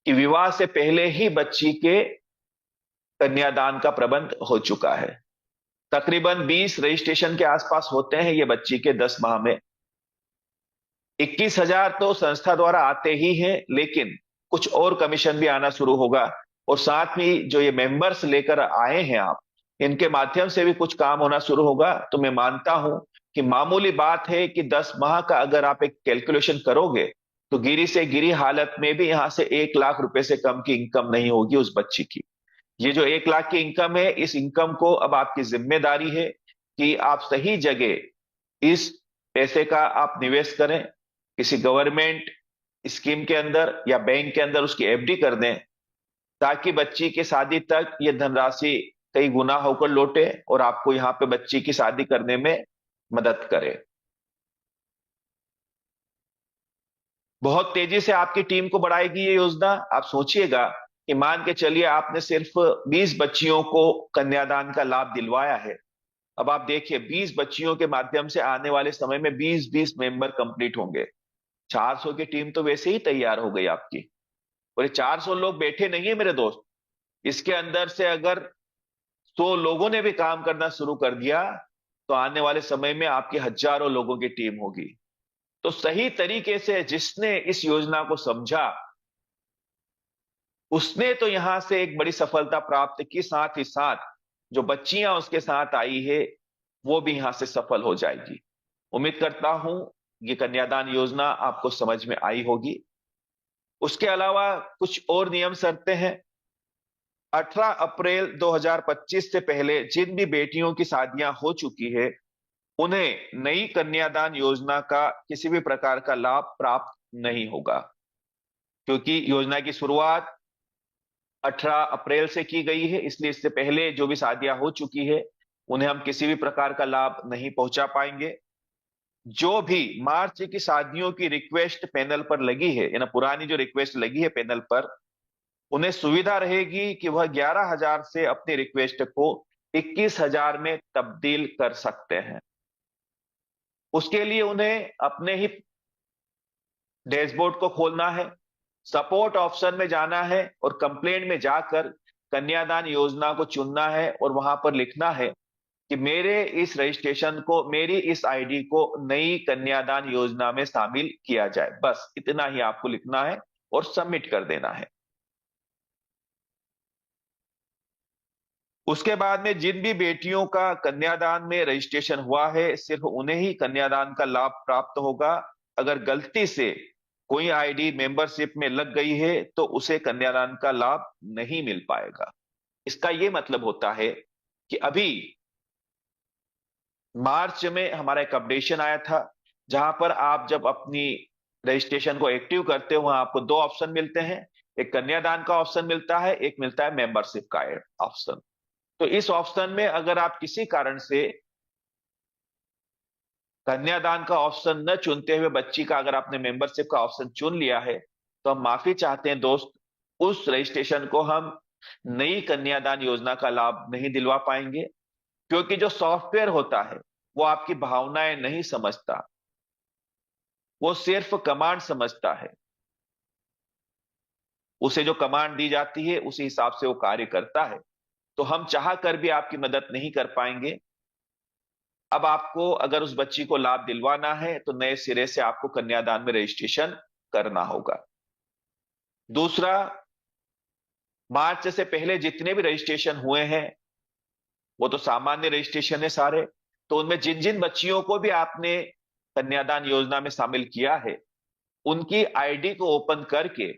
कि विवाह से पहले ही बच्ची के कन्यादान का प्रबंध हो चुका है। तकरीबन 20 रजिस्ट्रेशन के आसपास होते हैं ये बच्ची के 10 माह में। 21,000 तो संस्था द्वारा आते ही हैं, लेकिन कुछ और कमीशन भी आना शुरू होगा। और साथ में जो ये मेंबर्स लेकर आए हैं आप, इनके माध्यम से भी कुछ काम होना शुरू होगा। तो मैं मानता हूं कि मामूली बात है कि 10 माह का अगर आप एक कैलकुलेशन करोगे तो गिरी से गिरी हालत में भी यहां से 1 लाख रुपए से कम की इनकम नहीं होगी उस बच्ची की। ये जो 1 लाख की इनकम है, इस इनकम को अब आपकी जिम्मेदारी है कि आप सही जगह इस पैसे का आप निवेश करें, किसी गवर्नमेंट स्कीम के अंदर या बैंक के अंदर उसकी एफडी कर दें, ताकि बच्ची की शादी तक ये धनराशि कई गुना होकर लौटे और आपको यहाँ पे बच्ची की शादी करने में मदद करे। बहुत तेजी से आपकी टीम को बढ़ाएगी ये योजना। आप सोचिएगा कि मान के चलिए आपने सिर्फ 20 बच्चियों को कन्यादान का लाभ दिलवाया है। अब आप देखिए 20 बच्चियों के माध्यम से आने वाले समय में 20-20 मेंबर कंप्लीट होंगे। 400 की टीम तो वैसे ही तैयार हो गई आपकी। और ये 400 लोग बैठे नहीं है मेरे दोस्त, इसके अंदर से अगर 100 लोगों ने भी काम करना शुरू कर दिया तो आने वाले समय में आपकी हजारों लोगों की टीम होगी। तो सही तरीके से जिसने इस योजना को समझा, उसने तो यहां से एक बड़ी सफलता प्राप्त की, साथ ही साथ जो बच्चियां उसके साथ आई है वो भी यहां से सफल हो जाएगी। उम्मीद करता हूं ये कन्यादान योजना आपको समझ में आई होगी। उसके अलावा कुछ और नियम शर्तें हैं। 18 अप्रैल 2025 से पहले जिन भी बेटियों की शादियां हो चुकी है, उन्हें नई कन्यादान योजना का किसी भी प्रकार का लाभ प्राप्त नहीं होगा, क्योंकि योजना की शुरुआत 18 अप्रैल से की गई है। इसलिए इससे पहले जो भी शादियां हो चुकी है उन्हें हम किसी भी प्रकार का लाभ नहीं पहुंचा पाएंगे। जो भी मार्च की शादियों की रिक्वेस्ट पैनल पर लगी है, यानी पुरानी जो रिक्वेस्ट लगी है पैनल पर, उन्हें सुविधा रहेगी कि वह 11,000 से अपनी रिक्वेस्ट को 21,000 में तब्दील कर सकते हैं। उसके लिए उन्हें अपने ही डैशबोर्ड को खोलना है, सपोर्ट ऑप्शन में जाना है और कंप्लेंट में जाकर कन्यादान योजना को चुनना है और वहां पर लिखना है कि मेरे इस रजिस्ट्रेशन को, मेरी इस आईडी को नई कन्यादान योजना में शामिल किया जाए। बस इतना ही आपको लिखना है और सबमिट कर देना है। उसके बाद में जिन भी बेटियों का कन्यादान में रजिस्ट्रेशन हुआ है, सिर्फ उन्हें ही कन्यादान का लाभ प्राप्त होगा। अगर गलती से कोई आईडी मेंबरशिप में लग गई है तो उसे कन्यादान का लाभ नहीं मिल पाएगा। इसका यह मतलब होता है कि अभी मार्च में हमारा एक अपडेशन आया था, जहां पर आप जब अपनी रजिस्ट्रेशन को एक्टिव करते हो वहां आपको दो ऑप्शन मिलते हैं। एक कन्यादान का ऑप्शन मिलता है, एक मिलता है मेंबरशिप का ऑप्शन। तो इस ऑप्शन में अगर आप किसी कारण से कन्यादान का ऑप्शन न चुनते हुए बच्ची का अगर आपने मेंबरशिप का ऑप्शन चुन लिया है, तो हम माफी चाहते हैं दोस्त, उस रजिस्ट्रेशन को हम नई कन्यादान योजना का लाभ नहीं दिलवा पाएंगे। क्योंकि जो सॉफ्टवेयर होता है वो आपकी भावनाएं नहीं समझता, वो सिर्फ कमांड समझता है। उसे जो कमांड दी जाती है उसी हिसाब से वो कार्य करता है। तो हम चाह कर भी आपकी मदद नहीं कर पाएंगे। अब आपको अगर उस बच्ची को लाभ दिलवाना है तो नए सिरे से आपको कन्यादान में रजिस्ट्रेशन करना होगा। दूसरा, मार्च से पहले जितने भी रजिस्ट्रेशन हुए हैं वो तो सामान्य रजिस्ट्रेशन है सारे। तो उनमें जिन जिन बच्चियों को भी आपने कन्यादान योजना में शामिल किया है, उनकी आईडी को ओपन करके,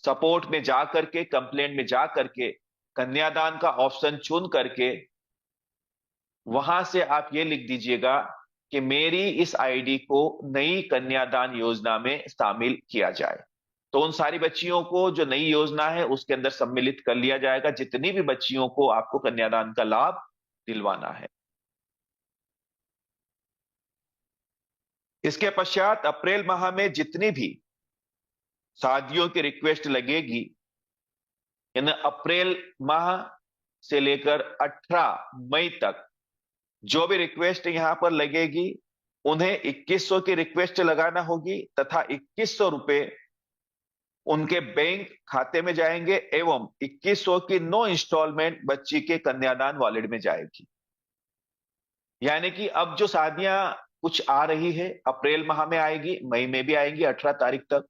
सपोर्ट में जा करके, कंप्लेंट में जा करके, कन्यादान का ऑप्शन चुन करके वहां से आप ये लिख दीजिएगा कि मेरी इस आईडी को नई कन्यादान योजना में शामिल किया जाए। तो उन सारी बच्चियों को जो नई योजना है उसके अंदर सम्मिलित कर लिया जाएगा, जितनी भी बच्चियों को आपको कन्यादान का लाभ दिलवाना है। इसके पश्चात अप्रैल माह में जितनी भी शादियों की रिक्वेस्ट लगेगी, इन अप्रैल माह से लेकर 18 मई तक जो भी रिक्वेस्ट यहां पर लगेगी, उन्हें 2100 की रिक्वेस्ट लगाना होगी तथा 2100 रुपए उनके बैंक खाते में जाएंगे एवं 2100 की 9 इंस्टॉलमेंट बच्ची के कन्यादान वॉलेट में जाएगी। यानी कि अब जो शादियां कुछ आ रही है, अप्रैल माह में आएगी, मई में भी आएंगी 18 तारीख तक,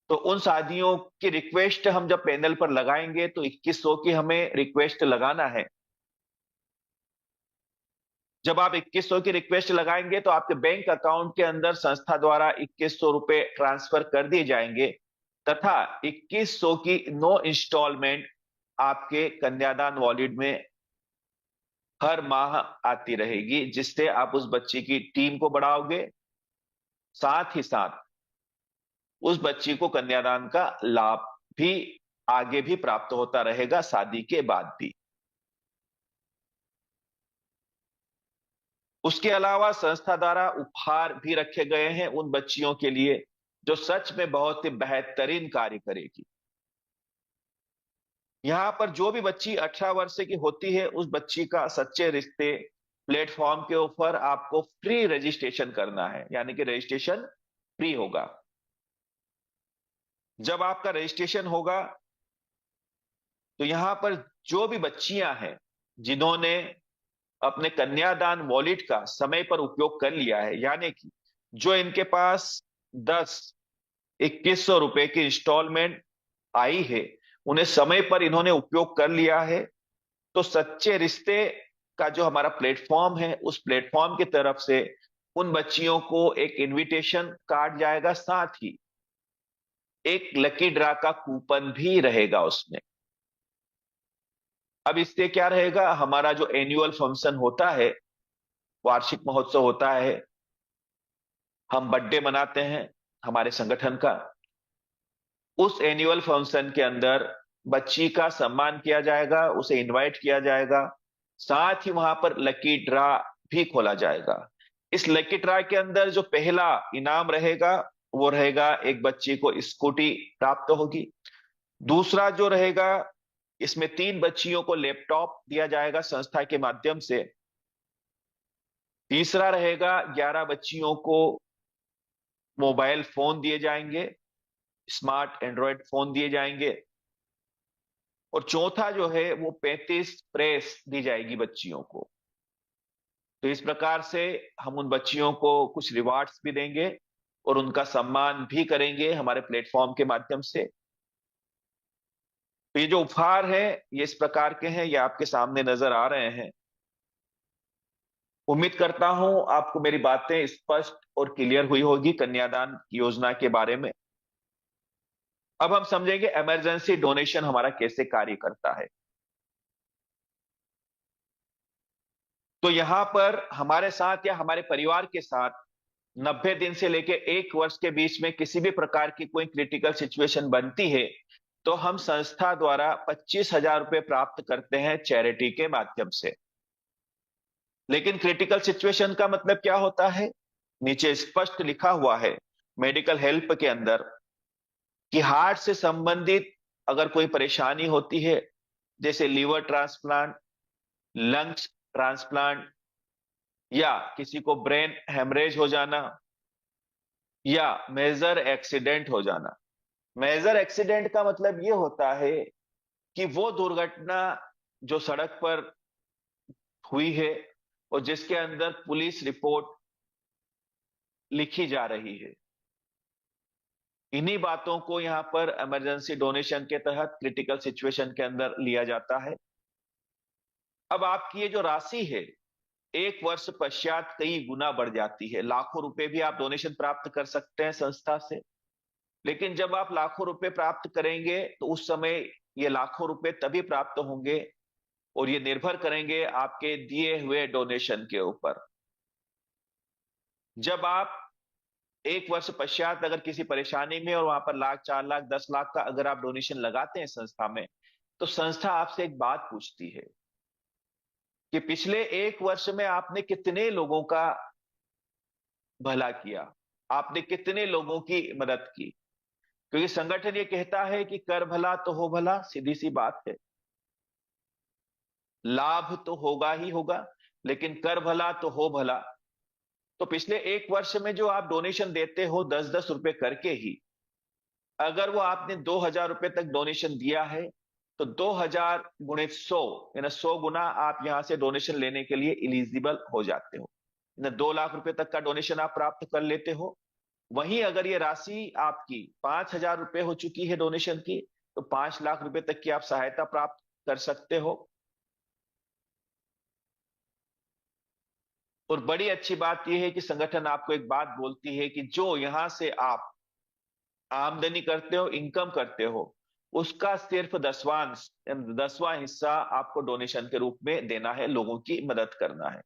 तो उन शादियों की रिक्वेस्ट हम जब पैनल पर लगाएंगे तो 2100 की हमें रिक्वेस्ट लगाना है। जब आप 2100 की रिक्वेस्ट लगाएंगे तो आपके बैंक अकाउंट के अंदर संस्था द्वारा 2100 रुपए ट्रांसफर कर दिए जाएंगे तथा 2100 की 9 इंस्टॉलमेंट आपके कन्यादान वॉलेट में हर माह आती रहेगी, जिससे आप उस बच्ची की टीम को बढ़ाओगे, साथ ही साथ उस बच्ची को कन्यादान का लाभ भी आगे भी प्राप्त होता रहेगा शादी के बाद भी। उसके अलावा संस्था द्वारा उपहार भी रखे गए हैं उन बच्चियों के लिए जो सच में बहुत ही बेहतरीन कार्य करेगी। यहां पर जो भी बच्ची 18 वर्ष की होती है, उस बच्ची का सच्चे रिश्ते प्लेटफॉर्म के ऊपर आपको फ्री रजिस्ट्रेशन करना है, यानी कि रजिस्ट्रेशन फ्री होगा। जब आपका रजिस्ट्रेशन होगा तो यहां पर जो भी बच्चियां हैं जिन्होंने अपने कन्यादान वॉलेट का समय पर उपयोग कर लिया है, यानी कि जो इनके पास 10-2100 रुपए की इंस्टॉलमेंट आई है, उन्हें समय पर इन्होंने उपयोग कर लिया है, तो सच्चे रिश्ते का जो हमारा प्लेटफॉर्म है, उस प्लेटफॉर्म की तरफ से उन बच्चियों को एक इनविटेशन कार्ड जाएगा, साथ ही एक लकी ड्रा का कूपन भी रहेगा उसमें। अब इससे क्या रहेगा, हमारा जो एनुअल फंक्शन होता है, वार्षिक महोत्सव होता है, हम बर्थडे मनाते हैं हमारे संगठन का, उस एनुअल फंक्शन के अंदर बच्ची का सम्मान किया जाएगा, उसे इनवाइट किया जाएगा, साथ ही वहां पर लकी ड्रा भी खोला जाएगा। इस लकी ड्रा के अंदर जो पहला इनाम रहेगा वो रहेगा, एक बच्ची को स्कूटी प्राप्त होगी। दूसरा जो रहेगा, इसमें 3 बच्चियों को लैपटॉप दिया जाएगा संस्था के माध्यम से। तीसरा रहेगा, 11 बच्चियों को मोबाइल फोन दिए जाएंगे, स्मार्ट एंड्रॉयड फोन दिए जाएंगे। और चौथा जो है वो 35 प्रेस दी जाएगी बच्चियों को। तो इस प्रकार से हम उन बच्चियों को कुछ रिवार्ड्स भी देंगे और उनका सम्मान भी करेंगे हमारे प्लेटफॉर्म के माध्यम से। तो ये जो उपहार है ये इस प्रकार के हैं, ये आपके सामने नजर आ रहे हैं। उम्मीद करता हूं आपको मेरी बातें स्पष्ट और क्लियर हुई होगी कन्यादान योजना के बारे में। अब हम समझेंगे इमरजेंसी डोनेशन हमारा कैसे कार्य करता है। तो यहां पर हमारे साथ या हमारे परिवार के साथ 90 दिन से लेकर 1 वर्ष के बीच में किसी भी प्रकार की कोई क्रिटिकल सिचुएशन बनती है तो हम संस्था द्वारा 25,000 रुपए प्राप्त करते हैं चैरिटी के माध्यम से। लेकिन क्रिटिकल सिचुएशन का मतलब क्या होता है, नीचे स्पष्ट लिखा हुआ है मेडिकल हेल्प के अंदर कि हार्ट से संबंधित अगर कोई परेशानी होती है, जैसे लीवर ट्रांसप्लांट, लंग्स ट्रांसप्लांट, या किसी को ब्रेन हेमरेज हो जाना, या मेजर एक्सीडेंट हो जाना। मेजर एक्सीडेंट का मतलब यह होता है कि वो दुर्घटना जो सड़क पर हुई है और जिसके अंदर पुलिस रिपोर्ट लिखी जा रही है, इन्हीं बातों को यहां पर इमरजेंसी डोनेशन के तहत क्रिटिकल सिचुएशन के अंदर लिया जाता है। अब आपकी ये जो राशि है 1 वर्ष पश्चात कई गुना बढ़ जाती है, लाखों रुपए भी आप डोनेशन प्राप्त कर सकते हैं संस्था से। लेकिन जब आप लाखों रुपए प्राप्त करेंगे तो उस समय ये लाखों रुपए तभी प्राप्त होंगे और ये निर्भर करेंगे आपके दिए हुए डोनेशन के ऊपर। जब आप 1 वर्ष पश्चात अगर किसी परेशानी में और वहां पर लाख, 4 लाख, 10 लाख का अगर आप डोनेशन लगाते हैं संस्था में, तो संस्था आपसे एक बात पूछती है कि पिछले एक वर्ष में आपने कितने लोगों का भला किया, आपने कितने लोगों की मदद की। क्योंकि संगठन ये कहता है कि कर भला तो हो भला, सीधी सी बात है। लाभ तो होगा ही होगा, लेकिन कर भला तो हो भला। तो पिछले एक वर्ष में जो आप डोनेशन देते हो 10-10 रुपए करके ही, अगर वो आपने 2,000 रुपए तक डोनेशन दिया है, तो 2,000 गुणे 100, यानी 100 गुना आप यहां से डोनेशन लेने के लिए इलिजिबल हो जाते हो। 2 लाख रुपए तक का डोनेशन आप प्राप्त कर लेते हो। वहीं अगर ये राशि आपकी 5,000 रुपए हो चुकी है डोनेशन की, तो 5 लाख रुपए तक की आप सहायता प्राप्त कर सकते हो। और बड़ी अच्छी बात यह है कि संगठन आपको एक बात बोलती है कि जो यहां से आप आमदनी करते हो, इनकम करते हो, उसका सिर्फ दसवांश, 10वां हिस्सा आपको डोनेशन के रूप में देना है, लोगों की मदद करना है।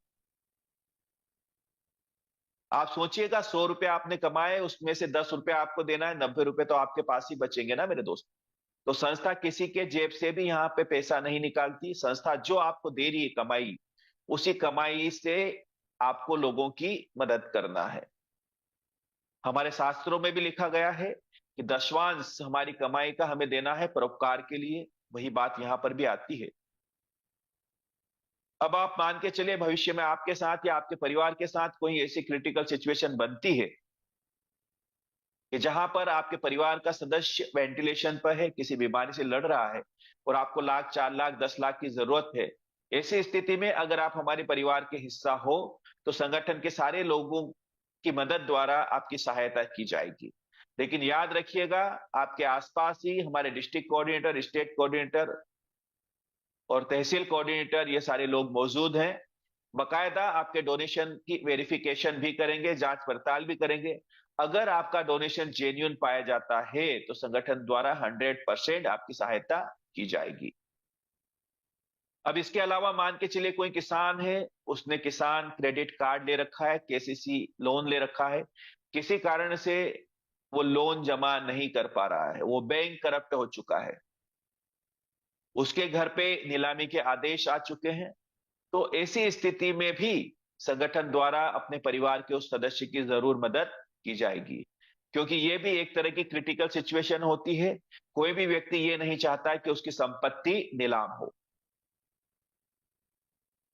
आप सोचिएगा, 100 रुपए आपने कमाए, उसमें से 10 रुपए आपको देना है, 90 रुपए तो आपके पास ही बचेंगे ना मेरे दोस्त। तो संस्था किसी के जेब से भी यहाँ पे पैसा नहीं निकालती। संस्था जो आपको दे रही है कमाई, उसी कमाई से आपको लोगों की मदद करना है। हमारे शास्त्रों में भी लिखा गया है कि दशवांश हमारी कमाई का हमें देना है परोपकार के लिए। वही बात यहां पर भी आती है। अब आप मान के चलिए, भविष्य में आपके साथ या आपके परिवार के साथ कोई ऐसी क्रिटिकल सिचुएशन बनती है कि जहां पर आपके परिवार का सदस्य वेंटिलेशन पर है, किसी बीमारी से लड़ रहा है, और आपको लाख, 4 लाख, 10 लाख की जरूरत है। ऐसी स्थिति में अगर आप हमारे परिवार के हिस्सा हो, तो संगठन के सारे लोगों की मदद द्वारा आपकी सहायता की जाएगी। लेकिन याद रखिएगा, आपके आसपास ही हमारे डिस्ट्रिक्ट कोऑर्डिनेटर, स्टेट कोऑर्डिनेटर और तहसील कोऑर्डिनेटर, ये सारे लोग मौजूद हैं। बकायदा आपके डोनेशन की वेरिफिकेशन भी करेंगे, जांच पड़ताल भी करेंगे। अगर आपका डोनेशन जेन्युइन पाया जाता है, तो संगठन द्वारा 100% आपकी सहायता की जाएगी। अब इसके अलावा मान के चलिए कोई किसान है, उसने किसान क्रेडिट कार्ड ले रखा है, केसीसी लोन ले रखा है, किसी कारण से वो लोन जमा नहीं कर पा रहा है, वो बैंक करप्ट हो चुका है, उसके घर पे नीलामी के आदेश आ चुके हैं। तो ऐसी स्थिति में भी संगठन द्वारा अपने परिवार के उस सदस्य की जरूर मदद की जाएगी। क्योंकि ये भी एक तरह की क्रिटिकल सिचुएशन होती है। कोई भी व्यक्ति ये नहीं चाहता कि उसकी संपत्ति नीलाम हो।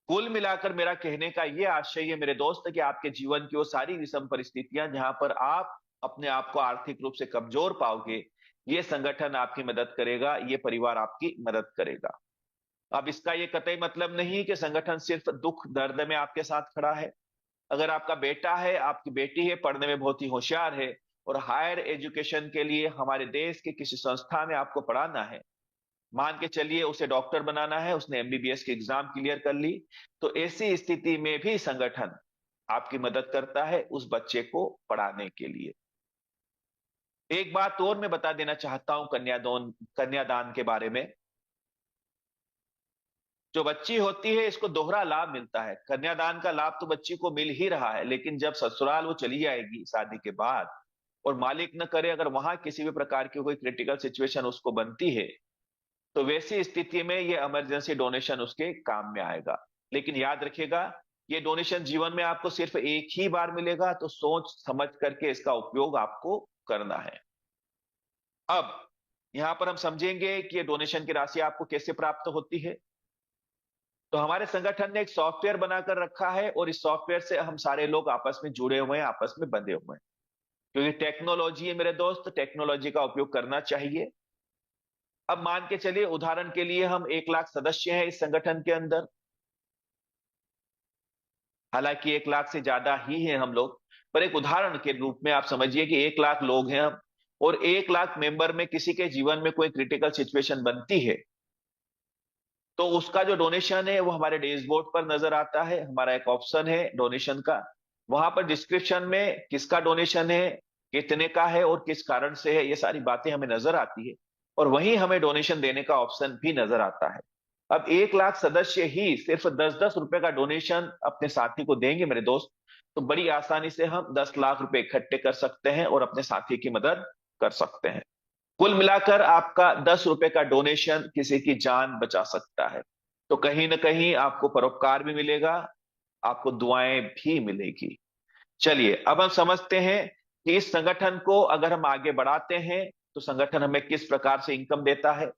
कुल मिलाकर मेरा कहने का यह आशय है मेरे दोस्त, कि आपके जीवन की वो सारी विषम परिस्थितियां जहां पर आप अपने आप को आर्थिक रूप से कमजोर पाओगे, ये संगठन आपकी मदद करेगा, ये परिवार आपकी मदद करेगा। अब इसका ये कतई मतलब नहीं कि संगठन सिर्फ दुख दर्द में आपके साथ खड़ा है। अगर आपका बेटा है, आपकी बेटी है, पढ़ने में बहुत ही होशियार है, और हायर एजुकेशन के लिए हमारे देश के किसी संस्था में आपको पढ़ाना है, मान के चलिए उसे डॉक्टर बनाना है, उसने एमबीबीएस की एग्जाम क्लियर कर ली, तो ऐसी स्थिति में भी संगठन आपकी मदद करता है उस बच्चे को पढ़ाने के लिए। एक बात और मैं बता देना चाहता हूं कन्यादान के बारे में। जो बच्ची होती है, इसको दोहरा लाभ मिलता है। कन्यादान का लाभ तो बच्ची को मिल ही रहा है, लेकिन जब ससुराल वो चली जाएगी शादी के बाद, और मालिक न करे अगर वहां किसी भी प्रकार की कोई क्रिटिकल सिचुएशन उसको बनती है, तो वैसी स्थिति में ये इमरजेंसी डोनेशन उसके काम में आएगा। लेकिन याद रखिएगा, ये डोनेशन जीवन में आपको सिर्फ एक ही बार मिलेगा, तो सोच समझ करके इसका उपयोग आपको करना है। अब यहां पर हम समझेंगे कि ये डोनेशन की राशि आपको कैसे प्राप्त होती है। तो हमारे संगठन ने एक सॉफ्टवेयर बनाकर रखा है, और इस सॉफ्टवेयर से हम सारे लोग आपस में जुड़े हुए हैं, आपस में बंधे हुए हैं। क्योंकि टेक्नोलॉजी है मेरे दोस्त, टेक्नोलॉजी का उपयोग करना चाहिए। अब मान के चलिए, उदाहरण के लिए हम 1 लाख सदस्य हैं इस संगठन के अंदर। हालांकि 1 लाख से ज्यादा ही हैं हम लोग, पर एक उदाहरण के रूप में आप समझिए कि 1 लाख लोग हैं हम, और 1 लाख मेंबर में किसी के जीवन में कोई क्रिटिकल सिचुएशन बनती है, तो उसका जो डोनेशन है वो हमारे डैशबोर्ड पर नजर आता है। हमारा एक ऑप्शन है डोनेशन का, वहां पर डिस्क्रिप्शन में किसका डोनेशन है, कितने का है और किस कारण से है, ये सारी बातें हमें नजर आती है। और वहीं हमें डोनेशन देने का ऑप्शन भी नजर आता है। अब 1 लाख सदस्य ही सिर्फ 10-10 रुपए का डोनेशन अपने साथी को देंगे मेरे दोस्त, तो बड़ी आसानी से हम 10 लाख रुपए इकट्ठे कर सकते हैं और अपने साथी की मदद कर सकते हैं। कुल मिलाकर आपका 10 रुपए का डोनेशन किसी की जान बचा सकता है। तो कहीं ना कहीं आपको परोपकार भी मिलेगा, आपको दुआएं भी मिलेगी। चलिए अब हम समझते हैं कि इस संगठन को अगर हम आगे बढ़ाते हैं तो संगठन हमें किस प्रकार से इनकम देता है।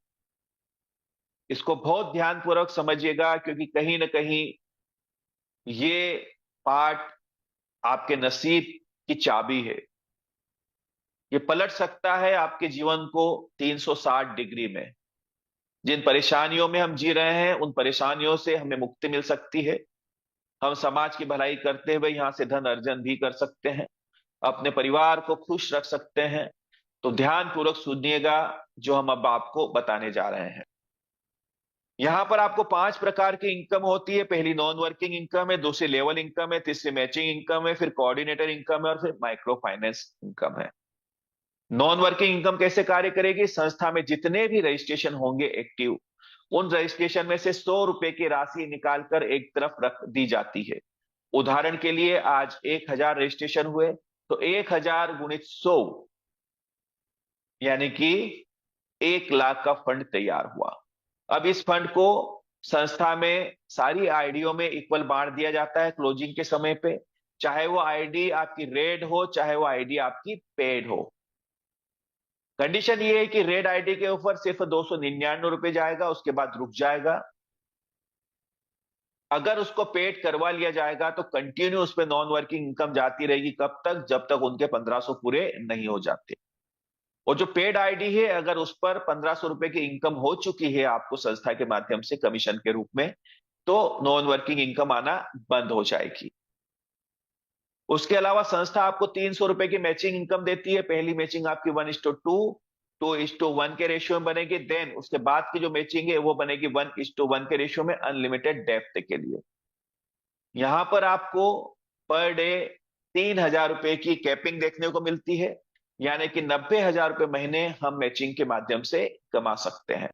इसको बहुत ध्यानपूर्वक समझिएगा, क्योंकि कहीं ना कहीं ये पाठ आपके नसीब की चाबी है। ये पलट सकता है आपके जीवन को 360 डिग्री में। जिन परेशानियों में हम जी रहे हैं उन परेशानियों से हमें मुक्ति मिल सकती है। हम समाज की भलाई करते हुए यहां से धन अर्जन भी कर सकते हैं, अपने परिवार को खुश रख सकते हैं। तो ध्यान पूर्वक सुनिएगा जो हम अब आपको बताने जा रहे हैं। यहां पर आपको 5 प्रकार की इनकम होती है। पहली नॉन वर्किंग इनकम है, दूसरी लेवल इनकम है, तीसरी मैचिंग इनकम है, फिर कोऑर्डिनेटर इनकम है और फिर माइक्रो फाइनेंस इनकम है। नॉन वर्किंग इनकम कैसे कार्य करेगी? संस्था में जितने भी रजिस्ट्रेशन होंगे एक्टिव, उन रजिस्ट्रेशन में से 100 रुपए की राशि निकालकर एक तरफ रख दी जाती है। उदाहरण के लिए आज 1000 रजिस्ट्रेशन हुए, तो 1000 गुणित 100 यानी कि 1 लाख का फंड तैयार हुआ। अब इस फंड को संस्था में सारी आईडियों में इक्वल बांट दिया जाता है क्लोजिंग के समय पे, चाहे वो आईडी आपकी रेड हो चाहे वो आईडी आपकी पेड हो। कंडीशन ये है कि रेड आईडी के ऊपर सिर्फ 299 रुपए जाएगा, उसके बाद रुक जाएगा। अगर उसको पेड करवा लिया जाएगा तो कंटिन्यू उस पर नॉन वर्किंग इनकम जाती रहेगी। कब तक? जब तक उनके 1500 पूरे नहीं हो जाते। और जो पेड आईडी है, अगर उस पर 1500 रुपए की इनकम हो चुकी है आपको संस्था के माध्यम से कमीशन के रूप में, तो नॉन वर्किंग इनकम आना बंद हो जाएगी। उसके अलावा संस्था आपको 300 रुपए की मैचिंग इनकम देती है। पहली मैचिंग आपकी 1:2, 2:1 के रेशियो में बनेगी। देन उसके बाद की जो मैचिंग है वो बनेगी 1:1 के रेशियो में, अनलिमिटेड डेप्थ के लिए। यहां पर आपको पर डे 3000 रुपए की कैपिंग देखने को मिलती है, यानी कि 90,000 रुपए महीने हम मैचिंग के माध्यम से कमा सकते हैं।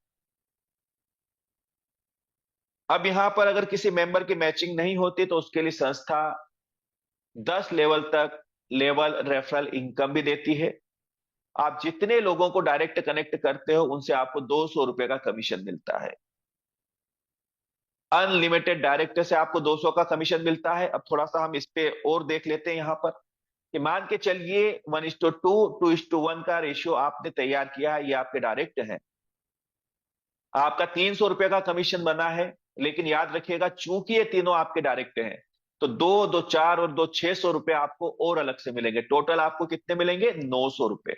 अब यहां पर अगर किसी मेंबर की मैचिंग नहीं होती तो उसके लिए संस्था 10 लेवल तक लेवल रेफरल इनकम भी देती है। आप जितने लोगों को डायरेक्ट कनेक्ट करते हो उनसे आपको 200 रुपए का कमीशन मिलता है। अनलिमिटेड डायरेक्टर से आपको 200 का कमीशन मिलता है। अब थोड़ा सा हम इस पे और देख लेते हैं यहां पर कि मान के चलिए 1:2, 2:1 का रेशियो आपने तैयार किया है, ये आपके डायरेक्ट है। आपका 300 रुपए का कमीशन बना है, लेकिन याद रखिएगा चूंकि ये तीनों आपके डायरेक्ट हैं तो 2, 2, 4 और 2, 600 रुपए आपको और अलग से मिलेंगे। टोटल आपको कितने मिलेंगे? 900 रुपए।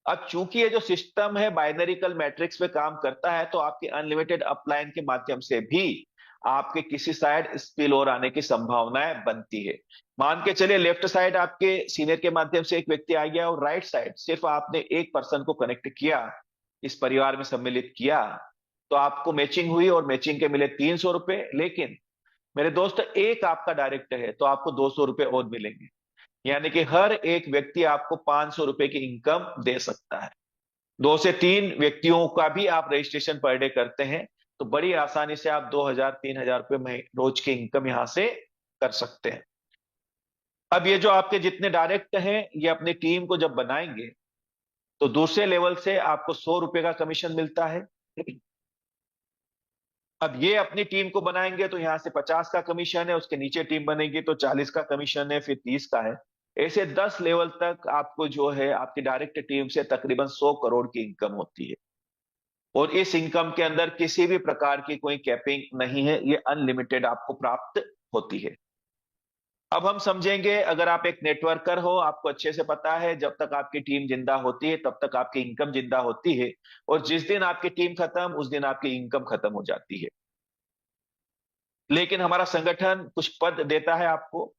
अब चूंकि ये जो सिस्टम है बाइनरिकल मैट्रिक्स पे काम करता है, तो आपके अनलिमिटेड अपलाइन के माध्यम से भी आपके किसी साइड स्पिल और आने की संभावनाएं बनती है। मान के चलिए लेफ्ट साइड आपके सीनियर के माध्यम से एक व्यक्ति आ गया और राइट साइड सिर्फ आपने एक पर्सन को कनेक्ट किया, इस परिवार में सम्मिलित किया, तो आपको मैचिंग हुई और मैचिंग के मिले 300 रुपए। लेकिन मेरे दोस्त एक आपका डायरेक्ट है तो आपको 200 रुपए और मिलेंगे, यानी कि हर एक व्यक्ति आपको 500 रुपए की इनकम दे सकता है। 2 से 3 व्यक्तियों का भी आप रजिस्ट्रेशन पर डे करते हैं तो बड़ी आसानी से आप 2000-3000 रुपए रोज की इनकम यहां से कर सकते हैं। अब ये जो आपके जितने डायरेक्ट हैं ये अपनी टीम को जब बनाएंगे तो दूसरे लेवल से आपको 100 रुपए का कमीशन मिलता है। अब ये अपनी टीम को बनाएंगे तो यहां से 50 का कमीशन है, उसके नीचे टीम बनेगी तो 40 का कमीशन है, फिर 30 का है। ऐसे 10 लेवल तक आपको जो है आपकी डायरेक्ट टीम से तकरीबन 100 करोड़ की इनकम होती है। और इस इनकम के अंदर किसी भी प्रकार की कोई कैपिंग नहीं है, ये अनलिमिटेड आपको प्राप्त होती है। अब हम समझेंगे, अगर आप एक नेटवर्कर हो, आपको अच्छे से पता है जब तक आपकी टीम जिंदा होती है तब तक आपकी इनकम जिंदा होती है, और जिस दिन आपकी टीम खत्म उस दिन आपकी इनकम खत्म हो जाती है। लेकिन हमारा संगठन कुछ पद देता है आपको,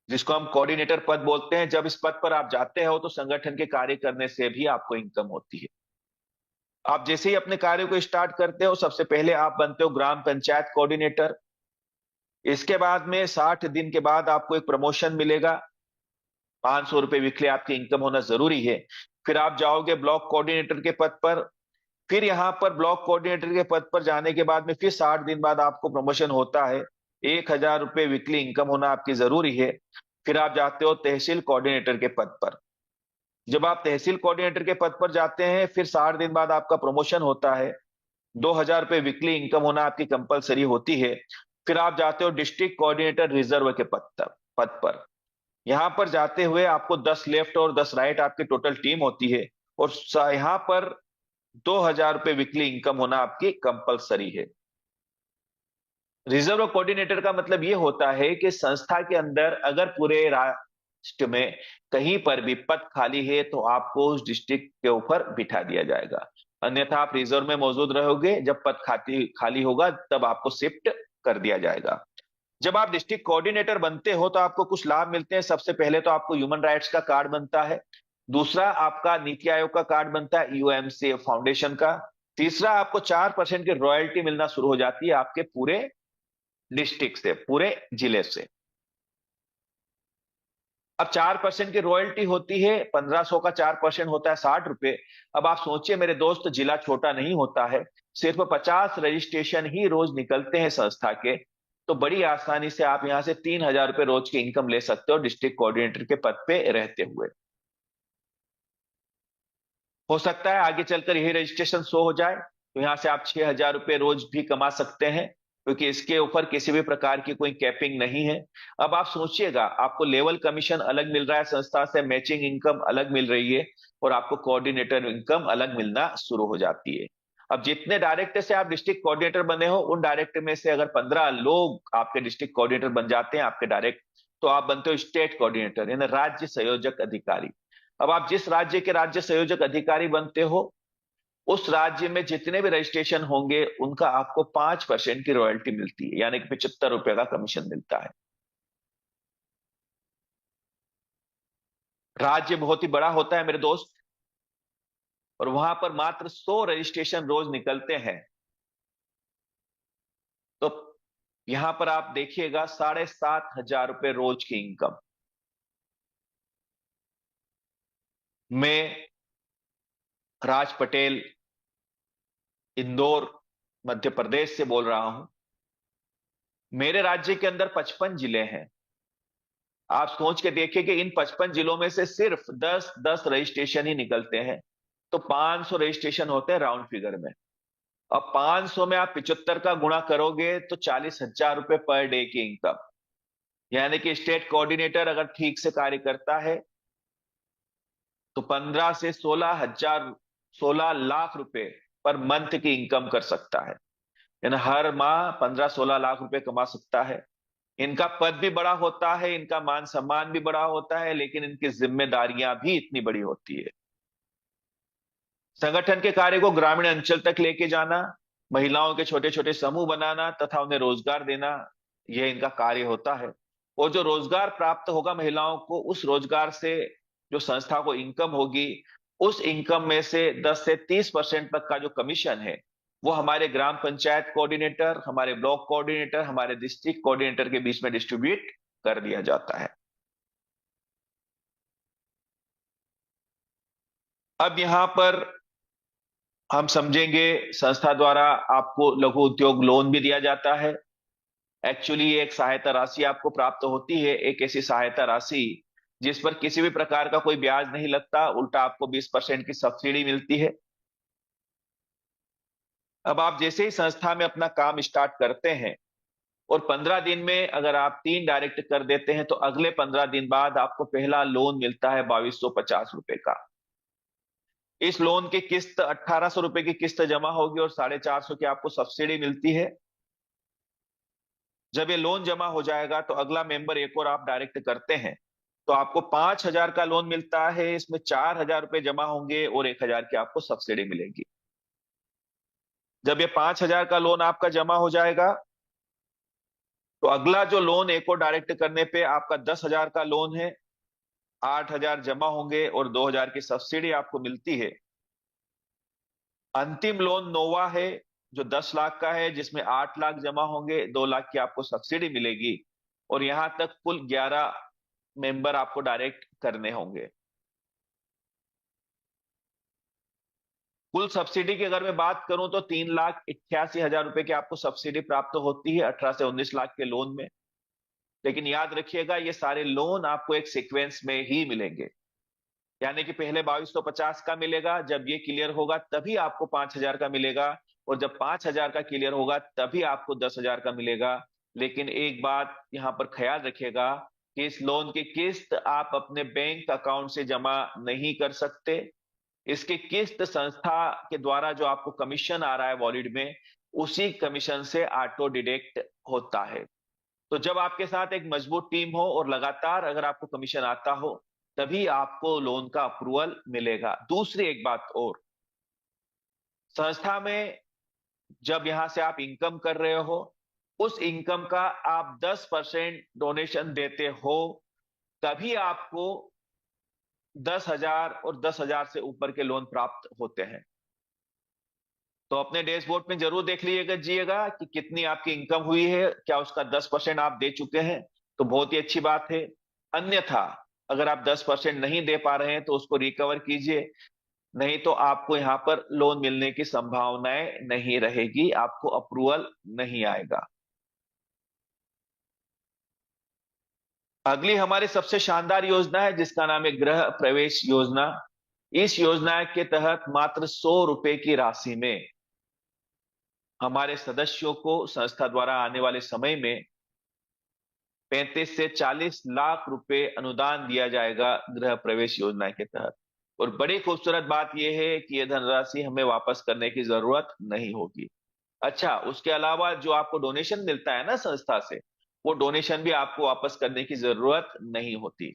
जिसको हम कोऑर्डिनेटर पद बोलते हैं। जब इस पद पर आप जाते हो तो संगठन के कार्य करने से भी आपको इनकम होती है। आप जैसे ही अपने कार्य को स्टार्ट करते हो सबसे पहले आप बनते हो ग्राम पंचायत कोऑर्डिनेटर। इसके बाद में 60 दिन के बाद आपको एक प्रमोशन मिलेगा। 500 रुपए वीकली आपकी इनकम होना जरूरी है। फिर आप जाओगे ब्लॉक कोऑर्डिनेटर के पद पर। फिर यहां पर ब्लॉक कोऑर्डिनेटर के पद पर जाने के बाद में फिर 60 दिन बाद आपको प्रमोशन होता है। 1000 रुपए वीकली इनकम होना आपकी जरूरी है। फिर आप जाते हो तहसील कोऑर्डिनेटर के पद पर। जब आप तहसील कोऑर्डिनेटर के पद पर जाते हैं फिर 60 दिन बाद आपका प्रमोशन होता है। ₹2000 वीकली इनकम होना आपकी कंपलसरी होती है। फिर आप जाते हो डिस्ट्रिक्ट कोऑर्डिनेटर रिजर्व के पद पर। यहां पर जाते हुए आपको 10 लेफ्ट और 10 राइट आपकी टोटल टीम होती है, और यहां पर ₹2000 वीकली इनकम होना आपकी कंपलसरी है। रिजर्व कोऑर्डिनेटर का मतलब यह होता है कि संस्था के अंदर अगर पूरे राष्ट्र में कहीं पर भी पद खाली है तो आपको उस डिस्ट्रिक्ट के ऊपर बिठा दिया जाएगा। अन्यथा आप रिजर्व में मौजूद रहोगे, जब पद खाली खाली होगा तब आपको शिफ्ट कर दिया जाएगा। जब आप डिस्ट्रिक्ट कोऑर्डिनेटर बनते हो तो आपको कुछ लाभ मिलते हैं। सबसे पहले तो आपको ह्यूमन राइट्स का कार्ड बनता है। दूसरा, आपका नीति आयोग का कार्ड बनता है, यूएमसी फाउंडेशन का। तीसरा, आपको 4% की रॉयल्टी मिलना शुरू हो जाती है आपके पूरे डिस्ट्रिक्ट से, पूरे जिले से। अब 4% की रॉयल्टी होती है, 1500 का 4% होता है ₹60। अब आप सोचिए मेरे दोस्त, जिला छोटा नहीं होता है, सिर्फ 50 रजिस्ट्रेशन ही रोज निकलते हैं संस्था के। तो बड़ी आसानी से आप यहां से ₹3000 रोज की इनकम ले सकते हो डिस्ट्रिक्ट कोऑर्डिनेटर के पद पे रहते हुए। हो सकता है आगे चलकर यही रजिस्ट्रेशन शो हो जाए तो यहां से आप ₹6000 रोज भी कमा सकते हैं, क्योंकि इसके ऊपर किसी भी प्रकार की कोई कैपिंग नहीं है। अब आप सोचिएगा, आपको लेवल कमीशन अलग मिल रहा है संस्था से, मैचिंग इनकम अलग मिल रही है, और आपको कोऑर्डिनेटर इनकम अलग मिलना शुरू हो जाती है। अब जितने डायरेक्टर से आप डिस्ट्रिक्ट कोऑर्डिनेटर बने हो, उन डायरेक्टर में से अगर 15 लोग आपके डिस्ट्रिक्ट कोऑर्डिनेटर बन जाते हैं आपके डायरेक्ट, तो आप बनते हो स्टेट कोऑर्डिनेटर, यानी राज्य संयोजक अधिकारी। अब आप जिस राज्य के राज्य संयोजक अधिकारी बनते हो, उस राज्य में जितने भी रजिस्ट्रेशन होंगे उनका आपको 5% की रॉयल्टी मिलती है, यानी कि ₹75 का कमीशन मिलता है। राज्य बहुत ही बड़ा होता है मेरे दोस्त, और वहां पर मात्र 100 रजिस्ट्रेशन रोज निकलते हैं। तो यहां पर आप देखिएगा ₹7500 रोज की इनकम। मैं राज पटेल, इंदौर, मध्य प्रदेश से बोल रहा हूं। मेरे राज्य के अंदर 55 जिले हैं। आप सोच के देखिए कि इन 55 जिलों में से सिर्फ 10-10 रजिस्ट्रेशन ही निकलते हैं, तो 500 रजिस्ट्रेशन होते हैं राउंड फिगर में। अब 500 में आप 75 का गुणा करोगे तो ₹40,000 पर डे की इनकम। यानी कि स्टेट कोऑर्डिनेटर अगर ठीक से कार्य करता है तो 15 से 16,000, 16 लाख रुपए पर मंथ की इनकम कर सकता है। यानी हर माह 15-16 लाख रुपए कमा सकता है। इनका पद भी बड़ा होता है, इनका मान सम्मान भी बड़ा होता है, लेकिन इनकी जिम्मेदारियां भी इतनी बड़ी होती है। संगठन के कार्य को ग्रामीण अंचल तक लेके जाना, महिलाओं के छोटे छोटे समूह बनाना तथा उन्हें रोजगार देना, यह इनका कार्य होता है। और जो रोजगार प्राप्त होगा महिलाओं को, उस रोजगार से जो संस्था को इनकम होगी, उस इनकम में से 10 से 30% तक का जो कमीशन है, वो हमारे ग्राम पंचायत कोऑर्डिनेटर, हमारे ब्लॉक कोऑर्डिनेटर, हमारे डिस्ट्रिक्ट कोऑर्डिनेटर के बीच में डिस्ट्रीब्यूट कर दिया जाता है। अब यहां पर हम समझेंगे, संस्था द्वारा आपको लघु उद्योग लोन भी दिया जाता है। एक्चुअली एक सहायता राशि आपको प्राप्त होती है, एक ऐसी सहायता राशि जिस पर किसी भी प्रकार का कोई ब्याज नहीं लगता, उल्टा आपको 20% की सब्सिडी मिलती है। अब आप जैसे ही संस्था में अपना काम स्टार्ट करते हैं और 15 दिन में अगर आप 3 डायरेक्ट कर देते हैं, तो अगले 15 दिन बाद आपको पहला लोन मिलता है ₹2250 का। इस लोन की किस्त ₹1800 की किस्त जमा होगी और 450 की आपको सब्सिडी मिलती है। जब ये लोन जमा हो जाएगा तो अगला मेंबर एक और आप डायरेक्ट करते हैं, तो आपको 5000 का लोन मिलता है। इसमें ₹4000 जमा होंगे और 1000 की आपको सब्सिडी मिलेगी। जब ये 5000 का लोन आपका जमा हो जाएगा तो अगला जो लोन एक और डायरेक्ट करने पे आपका 10,000 का लोन है, 8000 जमा होंगे और 2000 की सब्सिडी आपको मिलती है। अंतिम लोन नोवा है, जो 10 लाख का है, जिसमें 8 लाख जमा होंगे, 2 लाख की आपको सब्सिडी मिलेगी, और यहां तक कुल 11 मेंबर आपको डायरेक्ट करने होंगे। कुल सब्सिडी की अगर मैं बात करूं तो 3,88,000 की आपको सब्सिडी प्राप्त होती है 18 से 19 लाख के लोन में। लेकिन याद रखिएगा, ये सारे लोन आपको एक सीक्वेंस में ही मिलेंगे। यानी कि पहले 2250 का मिलेगा, जब ये क्लियर होगा तभी आपको 5000 का मिलेगा, और जब 5,000 का क्लियर होगा तभी आपको 10,000 का मिलेगा। लेकिन एक बात यहाँ पर ख्याल रखिएगा कि इस लोन की किस्त आप अपने बैंक अकाउंट से जमा नहीं कर सकते। इसकी किस्त संस्था के द्वारा जो आपको कमीशन आ रहा है वॉलेट में, उसी कमीशन से ऑटो डिडक्ट होता है। तो जब आपके साथ एक मजबूत टीम हो और लगातार अगर आपको कमीशन आता हो, तभी आपको लोन का अप्रूवल मिलेगा। दूसरी एक बात और, संस्था में जब यहां से आप इनकम कर रहे हो, उस इनकम का आप 10% डोनेशन देते हो, तभी आपको 10,000 और 10,000 से ऊपर के लोन प्राप्त होते हैं। तो अपने डैशबोर्ड में जरूर देख लीजिएगा जिएगा कि कितनी आपकी इनकम हुई है, क्या उसका 10% आप दे चुके हैं, तो बहुत ही अच्छी बात है। अन्यथा अगर आप 10% नहीं दे पा रहे हैं तो उसको रिकवर कीजिए, नहीं तो आपको यहां पर लोन मिलने की संभावनाएं नहीं रहेगी, आपको अप्रूवल नहीं आएगा। अगली हमारी सबसे शानदार योजना है जिसका नाम है गृह प्रवेश योजना। इस योजना के तहत मात्र 100 रुपए की राशि में हमारे सदस्यों को संस्था द्वारा आने वाले समय में 35 से 40 लाख रुपए अनुदान दिया जाएगा गृह प्रवेश योजना के तहत। और बड़ी खूबसूरत बात यह है कि यह धनराशि हमें वापस करने की जरूरत नहीं होगी। अच्छा, उसके अलावा जो आपको डोनेशन मिलता है ना संस्था से, वो डोनेशन भी आपको वापस करने की जरूरत नहीं होती,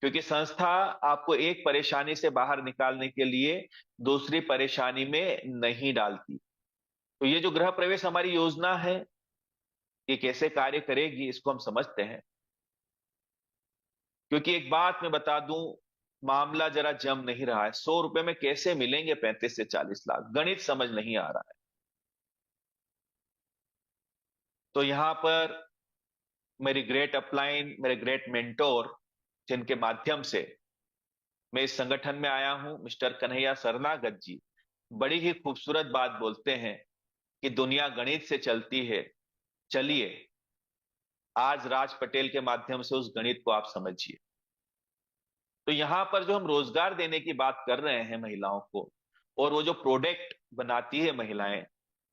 क्योंकि संस्था आपको एक परेशानी से बाहर निकालने के लिए दूसरी परेशानी में नहीं डालती। तो ये जो गृह प्रवेश हमारी योजना है, ये कैसे कार्य करेगी इसको हम समझते हैं। क्योंकि एक बात मैं बता दूं, मामला जरा जम नहीं रहा है। 100 रुपए में कैसे मिलेंगे 35 से 40 लाख, गणित समझ नहीं आ रहा है। तो यहां पर मेरी ग्रेट अपलाइन, मेरे ग्रेट मेंटोर, जिनके माध्यम से मैं इस संगठन में आया हूं, मिस्टर कन्हैया शरणागत जी, बड़ी ही खूबसूरत बात बोलते हैं कि दुनिया गणित से चलती है। चलिए आज राज पटेल के माध्यम से उस गणित को आप समझिए। तो यहां पर जो हम रोजगार देने की बात कर रहे हैं महिलाओं को, और वो जो प्रोडक्ट बनाती है महिलाएं,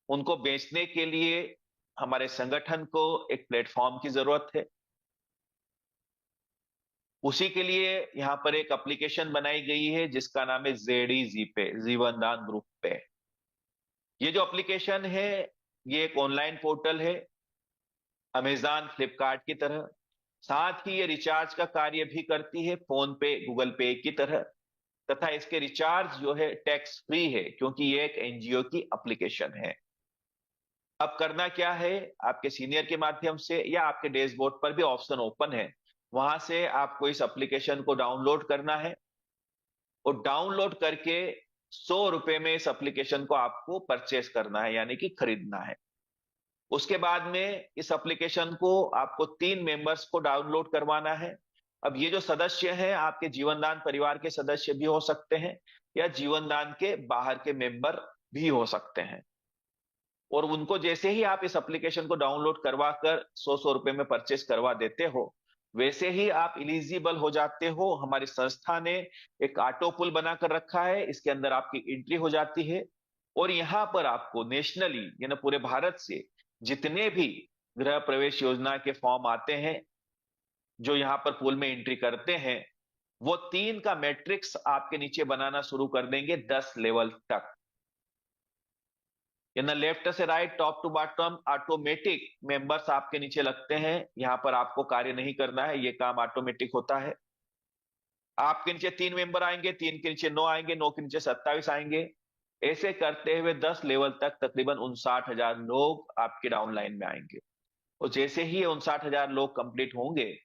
उनको बेचने के लिए हमारे संगठन को एक प्लेटफॉर्म की जरूरत है। उसी के लिए यहाँ पर एक एप्लीकेशन बनाई गई है जिसका नाम है जेडी जी पे, जीवन दान ग्रुप पे। ये जो एप्लीकेशन है, ये एक ऑनलाइन पोर्टल है, अमेजॉन फ्लिपकार्ट की तरह। साथ ही ये रिचार्ज का कार्य भी करती है, फोन पे गूगल पे की तरह। तथा इसके रिचार्ज जो है टैक्स फ्री है, क्योंकि ये एक एनजीओ की एप्लीकेशन है। अब करना क्या है, आपके सीनियर के माध्यम से या आपके डैशबोर्ड पर भी ऑप्शन ओपन है, वहां से आपको इस एप्लीकेशन को डाउनलोड करना है। और डाउनलोड करके 100 रुपए में इस एप्लीकेशन को आपको परचेस करना है, यानी कि खरीदना है। उसके बाद में इस एप्लीकेशन को आपको 3 मेंबर्स को डाउनलोड करवाना है। अब ये जो सदस्य हैं आपके जीवनदान परिवार के सदस्य भी हो सकते हैं, या जीवनदान के बाहर के मेंबर भी हो सकते हैं। और उनको जैसे ही आप इस एप्लीकेशन को डाउनलोड करवा कर 100-100 रुपए में परचेस करवा देते हो, वैसे ही आप इलिजिबल हो जाते हो। हमारी संस्था ने एक ऑटो पुल बनाकर रखा है, इसके अंदर आपकी एंट्री हो जाती है। और यहां पर आपको नेशनली, यानी पूरे भारत से जितने भी गृह प्रवेश योजना के फॉर्म आते हैं, जो यहाँ पर पुल में एंट्री करते हैं, वो 3 का मैट्रिक्स आपके नीचे बनाना शुरू कर देंगे 10 लेवल तक। ना लेफ्ट से right, top to bottom automatic members आपके नीचे लगते हैं। यहां पर आपको कार्य नहीं करना है, ये काम ऑटोमेटिक होता है। आपके नीचे 3 मेंबर आएंगे, 3 के नीचे 9 आएंगे, 9 के नीचे 27 आएंगे। ऐसे करते हुए 10 लेवल तक तकरीबन 59,000 लोग आपके डाउनलाइन में आएंगे। और जैसे ही 59,000 लोग कंप्लीट होंगे,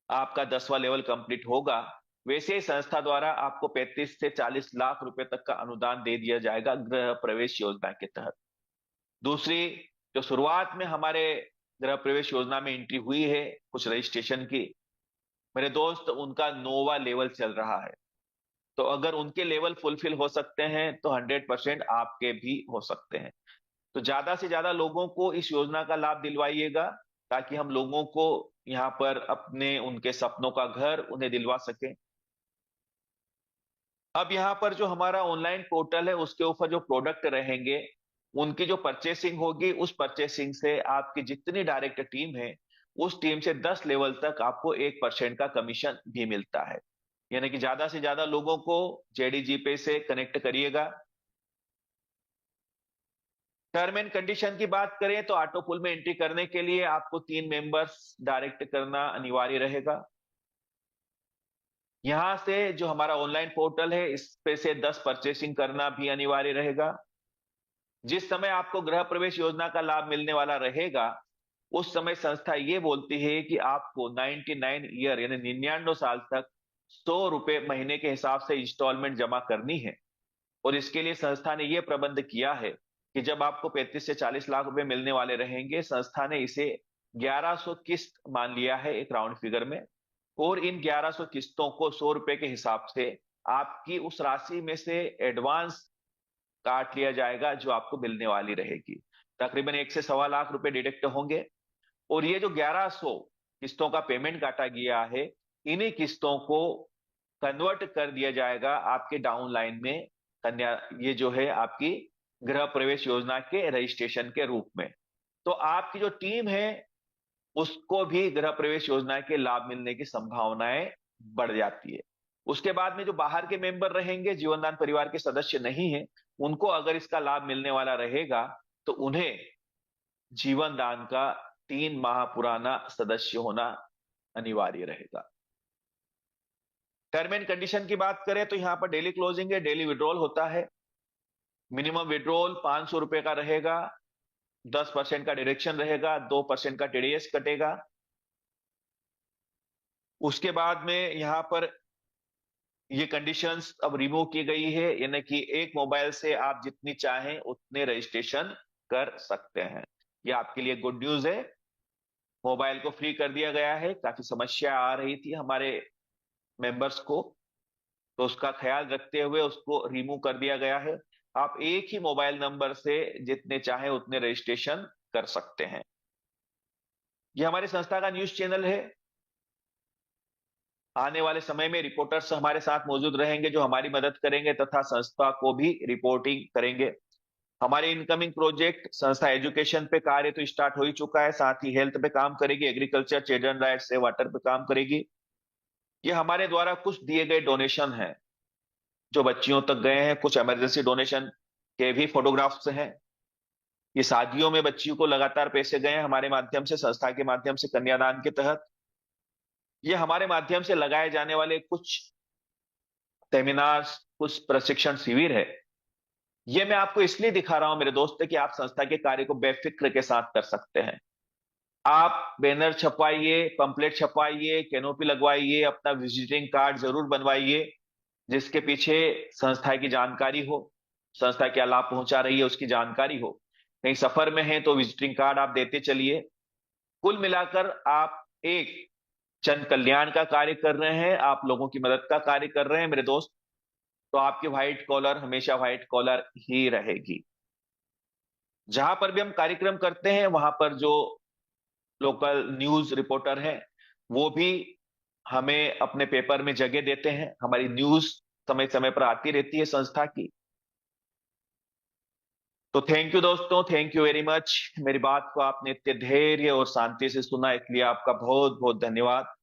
आपका 10वां लेवल कंप्लीट होगा, वैसे ही संस्था द्वारा आपको 35 से 40 लाख रुपए तक का अनुदान दे दिया जाएगा गृह प्रवेश योजना के तहत। दूसरी, जो शुरुआत में हमारे गृह प्रवेश योजना में एंट्री हुई है कुछ रजिस्ट्रेशन की, मेरे दोस्त उनका 9वां लेवल चल रहा है। तो अगर उनके लेवल फुलफिल हो सकते हैं तो 100% आपके भी हो सकते हैं। तो ज्यादा से ज्यादा लोगों को इस योजना का लाभ दिलवाइएगा, ताकि हम लोगों को यहाँ पर अपने उनके सपनों का घर उन्हें दिलवा सके। अब यहाँ पर जो हमारा ऑनलाइन पोर्टल है, उसके ऊपर जो प्रोडक्ट रहेंगे, उनकी जो परचेसिंग होगी, उस परचेसिंग से आपकी जितनी डायरेक्ट टीम है, उस टीम से 10 लेवल तक आपको 1% का कमीशन भी मिलता है। यानी कि ज्यादा से ज्यादा लोगों को जेडीजी पे से कनेक्ट करिएगा। टर्म एंड कंडीशन की बात करें तो ऑटो पूल में एंट्री करने के लिए आपको 3 मेंबर्स डायरेक्ट करना अनिवार्य रहेगा। यहां से जो हमारा ऑनलाइन पोर्टल है, इस पे से 10 परचेसिंग करना भी अनिवार्य रहेगा। जिस समय आपको गृह प्रवेश योजना का लाभ मिलने वाला रहेगा, उस समय संस्था ये बोलती है कि आपको 99 ईयर यानी 99 साल तक 100 रुपए महीने के हिसाब से इंस्टॉलमेंट जमा करनी है। और इसके लिए संस्था ने यह प्रबंध किया है कि जब आपको 35 से 40 लाख रुपए मिलने वाले रहेंगे, संस्था ने इसे 1100 किस्त मान लिया है एक राउंड फिगर में। और इन 1100 किस्तों को 100 रुपए के हिसाब से आपकी उस राशि में से एडवांस काट लिया जाएगा जो आपको मिलने वाली रहेगी। तकरीबन 1 से 1.25 लाख रुपए डिडक्ट होंगे। और ये जो 1100 किस्तों का पेमेंट काटा गया है, इन्हीं किस्तों को कन्वर्ट कर दिया जाएगा आपके डाउन लाइन में कन्या, ये जो है आपकी गृह प्रवेश योजना के रजिस्ट्रेशन के रूप में। तो आपकी जो टीम है, उसको भी गृह प्रवेश योजना के लाभ मिलने की संभावनाएं बढ़ जाती है। उसके बाद में जो बाहर के मेंबर रहेंगे, जीवनदान परिवार के सदस्य नहीं है, उनको अगर इसका लाभ मिलने वाला रहेगा तो उन्हें जीवन दान का 3 माह पुराना सदस्य होना अनिवार्य रहेगा। टर्म एंड कंडीशन की बात करें तो यहां पर डेली क्लोजिंग है, डेली विड्रॉल होता है। मिनिमम विड्रॉल 500 रुपए का रहेगा, 10% का डिडक्शन रहेगा, 2% का टीडीएस कटेगा। उसके बाद में यहां पर ये कंडीशंस अब रिमूव की गई है, यानी कि एक मोबाइल से आप जितनी चाहें उतने रजिस्ट्रेशन कर सकते हैं। ये आपके लिए गुड न्यूज है। मोबाइल को फ्री कर दिया गया है। काफी समस्या आ रही थी हमारे मेंबर्स को, तो उसका ख्याल रखते हुए उसको रिमूव कर दिया गया है। आप एक ही मोबाइल नंबर से जितने चाहे उतने रजिस्ट्रेशन कर सकते हैं। यह हमारी संस्था का न्यूज चैनल है। आने वाले समय में रिपोर्टर्स हमारे साथ मौजूद रहेंगे जो हमारी मदद करेंगे तथा संस्था को भी रिपोर्टिंग करेंगे। हमारे इनकमिंग प्रोजेक्ट, संस्था एजुकेशन पे कार्य तो स्टार्ट हो ही चुका है, साथ ही हेल्थ पे काम करेगी, एग्रीकल्चर, चिल्ड्रन राइट्स से वाटर पे काम करेगी। ये हमारे द्वारा कुछ दिए गए डोनेशन हैं जो बच्चियों तक गए हैं। कुछ इमरजेंसी डोनेशन के भी फोटोग्राफ्स हैं। ये शादियों में बच्चियों को लगातार पैसे गए हैं हमारे माध्यम से, संस्था के माध्यम से, कन्यादान के तहत। ये हमारे माध्यम से लगाए जाने वाले कुछ सेमिनार्स, कुछ प्रशिक्षण शिविर है। ये मैं आपको इसलिए दिखा रहा हूं मेरे दोस्त कि आप संस्था के कार्य को बेफिक्र के साथ कर सकते हैं। आप बैनर छपवाइए, पंपलेट छपवाइए, कैनोपी लगवाइए, अपना विजिटिंग कार्ड जरूर बनवाइए जिसके पीछे संस्था की जानकारी हो, संस्था क्या लाभ पहुंचा रही है उसकी जानकारी हो। कहीं सफर में है तो विजिटिंग कार्ड आप देते चलिए। कुल मिलाकर आप एक जन कल्याण का कार्य कर रहे हैं, आप लोगों की मदद का कार्य कर रहे हैं मेरे दोस्त। तो आपकी व्हाइट कॉलर हमेशा व्हाइट कॉलर ही रहेगी। जहां पर भी हम कार्यक्रम करते हैं वहां पर जो लोकल न्यूज रिपोर्टर हैं वो भी हमें अपने पेपर में जगह देते हैं। हमारी न्यूज समय समय पर आती रहती है संस्था की। तो थैंक यू दोस्तों, थैंक यू वेरी मच। मेरी बात को आपने इतने धैर्य और शांति से सुना, इसलिए आपका बहुत बहुत धन्यवाद।